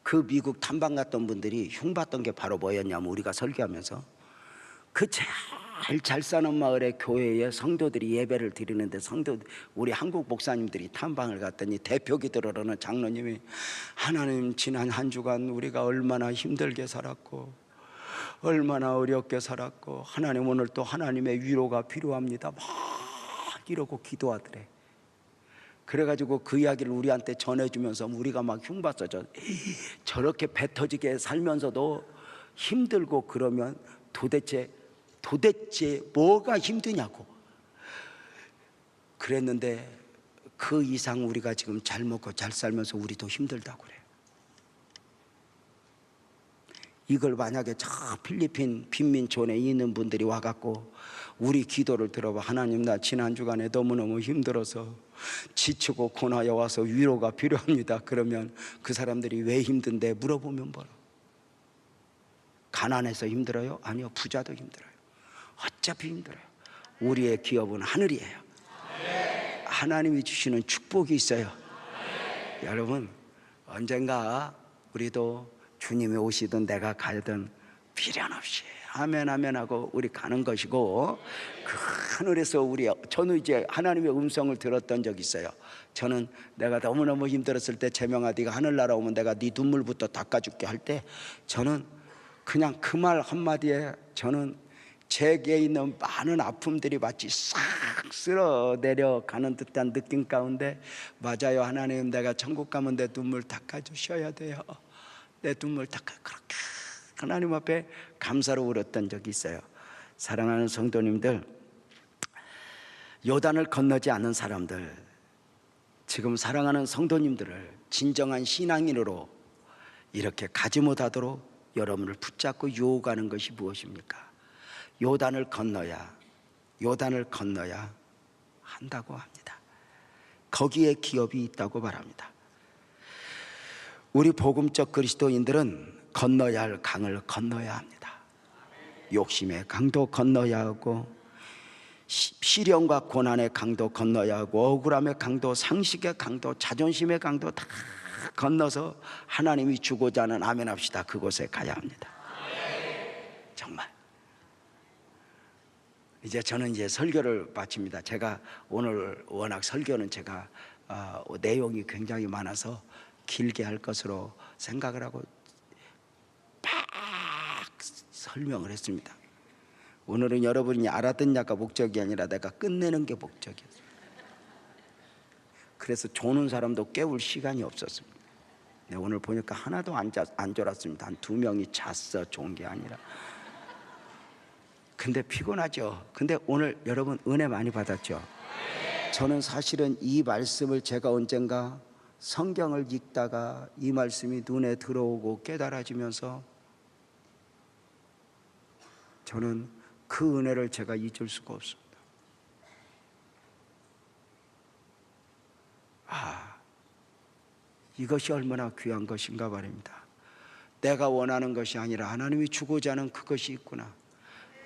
그 미국 탐방 갔던 분들이 흉봤던 게 바로 뭐였냐면, 우리가 설교하면서 그 제일 잘 사는 마을의 교회에 성도들이 예배를 드리는데 우리 한국 목사님들이 탐방을 갔더니 대표 기도로는 장로님이, 하나님 지난 한 주간 우리가 얼마나 힘들게 살았고 얼마나 어렵게 살았고 하나님 오늘 또 하나님의 위로가 필요합니다 막 이러고 기도하더래. 그래가지고 그 이야기를 우리한테 전해주면서 우리가 막 흉봤어. 저렇게 배 터지게 살면서도 힘들고 그러면 도대체 뭐가 힘드냐고 그랬는데, 그 이상 우리가 지금 잘 먹고 잘 살면서 우리도 힘들다고 그래요. 이걸 만약에 저 필리핀 빈민촌에 있는 분들이 와갖고 우리 기도를 들어봐, 하나님 나 지난 주간에 너무너무 힘들어서 지치고 고나여 와서 위로가 필요합니다, 그러면 그 사람들이 왜 힘든데 물어보면 뭐라? 가난해서 힘들어요? 아니요, 부자도 힘들어요. 어차피 힘들어요. 우리의 기업은 하늘이에요. 하나님이 주시는 축복이 있어요. 여러분, 언젠가 우리도 주님이 오시든 내가 가든 미련 없이 아멘 아멘 하고 우리 가는 것이고, 그 하늘에서 저는 이제 하나님의 음성을 들었던 적이 있어요. 저는 내가 너무너무 힘들었을 때, 재명아 네가 하늘나라 오면 내가 네 눈물부터 닦아줄게 할 때, 저는 그냥 그 말 한마디에 저는 제게 있는 많은 아픔들이 마치 싹 쓸어 내려가는 듯한 느낌 가운데, 맞아요 하나님, 내가 천국 가면 내 눈물 닦아주셔야 돼요. 내 눈물 닦아. 그렇게 하나님 앞에 감사로 울었던 적이 있어요. 사랑하는 성도님들, 요단을 건너지 않은 사람들, 지금 사랑하는 성도님들을 진정한 신앙인으로 이렇게 가지 못하도록 여러분을 붙잡고 유혹하는 것이 무엇입니까? 요단을 건너야 한다고 합니다. 거기에 기업이 있다고 말합니다. 우리 복음적 그리스도인들은 건너야 할 강을 건너야 합니다. 욕심의 강도 건너야 하고, 시련과 고난의 강도 건너야 하고, 억울함의 강도, 상식의 강도, 자존심의 강도 다 건너서 하나님이 주고자 하는 아멘 합시다. 그곳에 가야 합니다. 정말. 이제 저는 설교를 마칩니다. 제가 오늘 워낙 설교는 제가 내용이 굉장히 많아서 길게 할 것으로 생각을 하고 막 설명을 했습니다. 오늘은 여러분이 알아듣냐가 목적이 아니라 내가 끝내는 게 목적이었어요. 그래서 조는 사람도 깨울 시간이 없었습니다. 오늘 보니까 하나도 안 졸았습니다. 한 2명이 잤어. 좋은 게 아니라. 근데 피곤하죠. 근데 오늘 여러분 은혜 많이 받았죠. 저는 사실은 이 말씀을 제가 언젠가 성경을 읽다가 이 말씀이 눈에 들어오고 깨달아지면서 저는 그 은혜를 제가 잊을 수가 없습니다. 이것이 얼마나 귀한 것인가 말입니다. 내가 원하는 것이 아니라 하나님이 주고자 하는 그것이 있구나.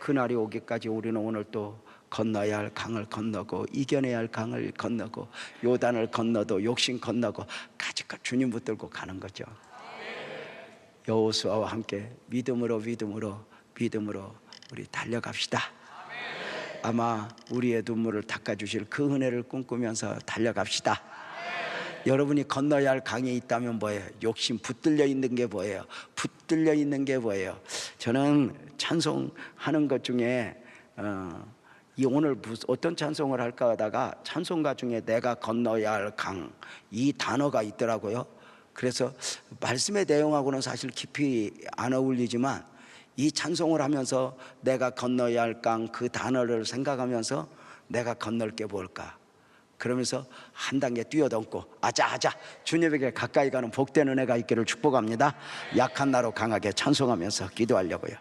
그날이 오기까지 우리는 오늘 또 건너야 할 강을 건너고, 이겨내야 할 강을 건너고, 요단을 건너도 욕심 건너고 가지껏 주님 붙들고 가는 거죠. 여호수아와 함께 믿음으로 우리 달려갑시다. 아마 우리의 눈물을 닦아주실 그 은혜를 꿈꾸면서 달려갑시다. 여러분이 건너야 할 강이 있다면 뭐예요? 욕심 붙들려 있는 게 뭐예요? 저는 찬송하는 것 중에 오늘 어떤 찬송을 할까 하다가 찬송가 중에 내가 건너야 할 강, 이 단어가 있더라고요. 그래서 말씀의 내용하고는 사실 깊이 안 어울리지만 이 찬송을 하면서 내가 건너야 할 강, 그 단어를 생각하면서 내가 건널 게 뭘까? 그러면서 한 단계 뛰어넘고 아자 주님에게 가까이 가는 복된 은혜가 있기를 축복합니다. 약한 나로 강하게 찬송하면서 기도하려고요.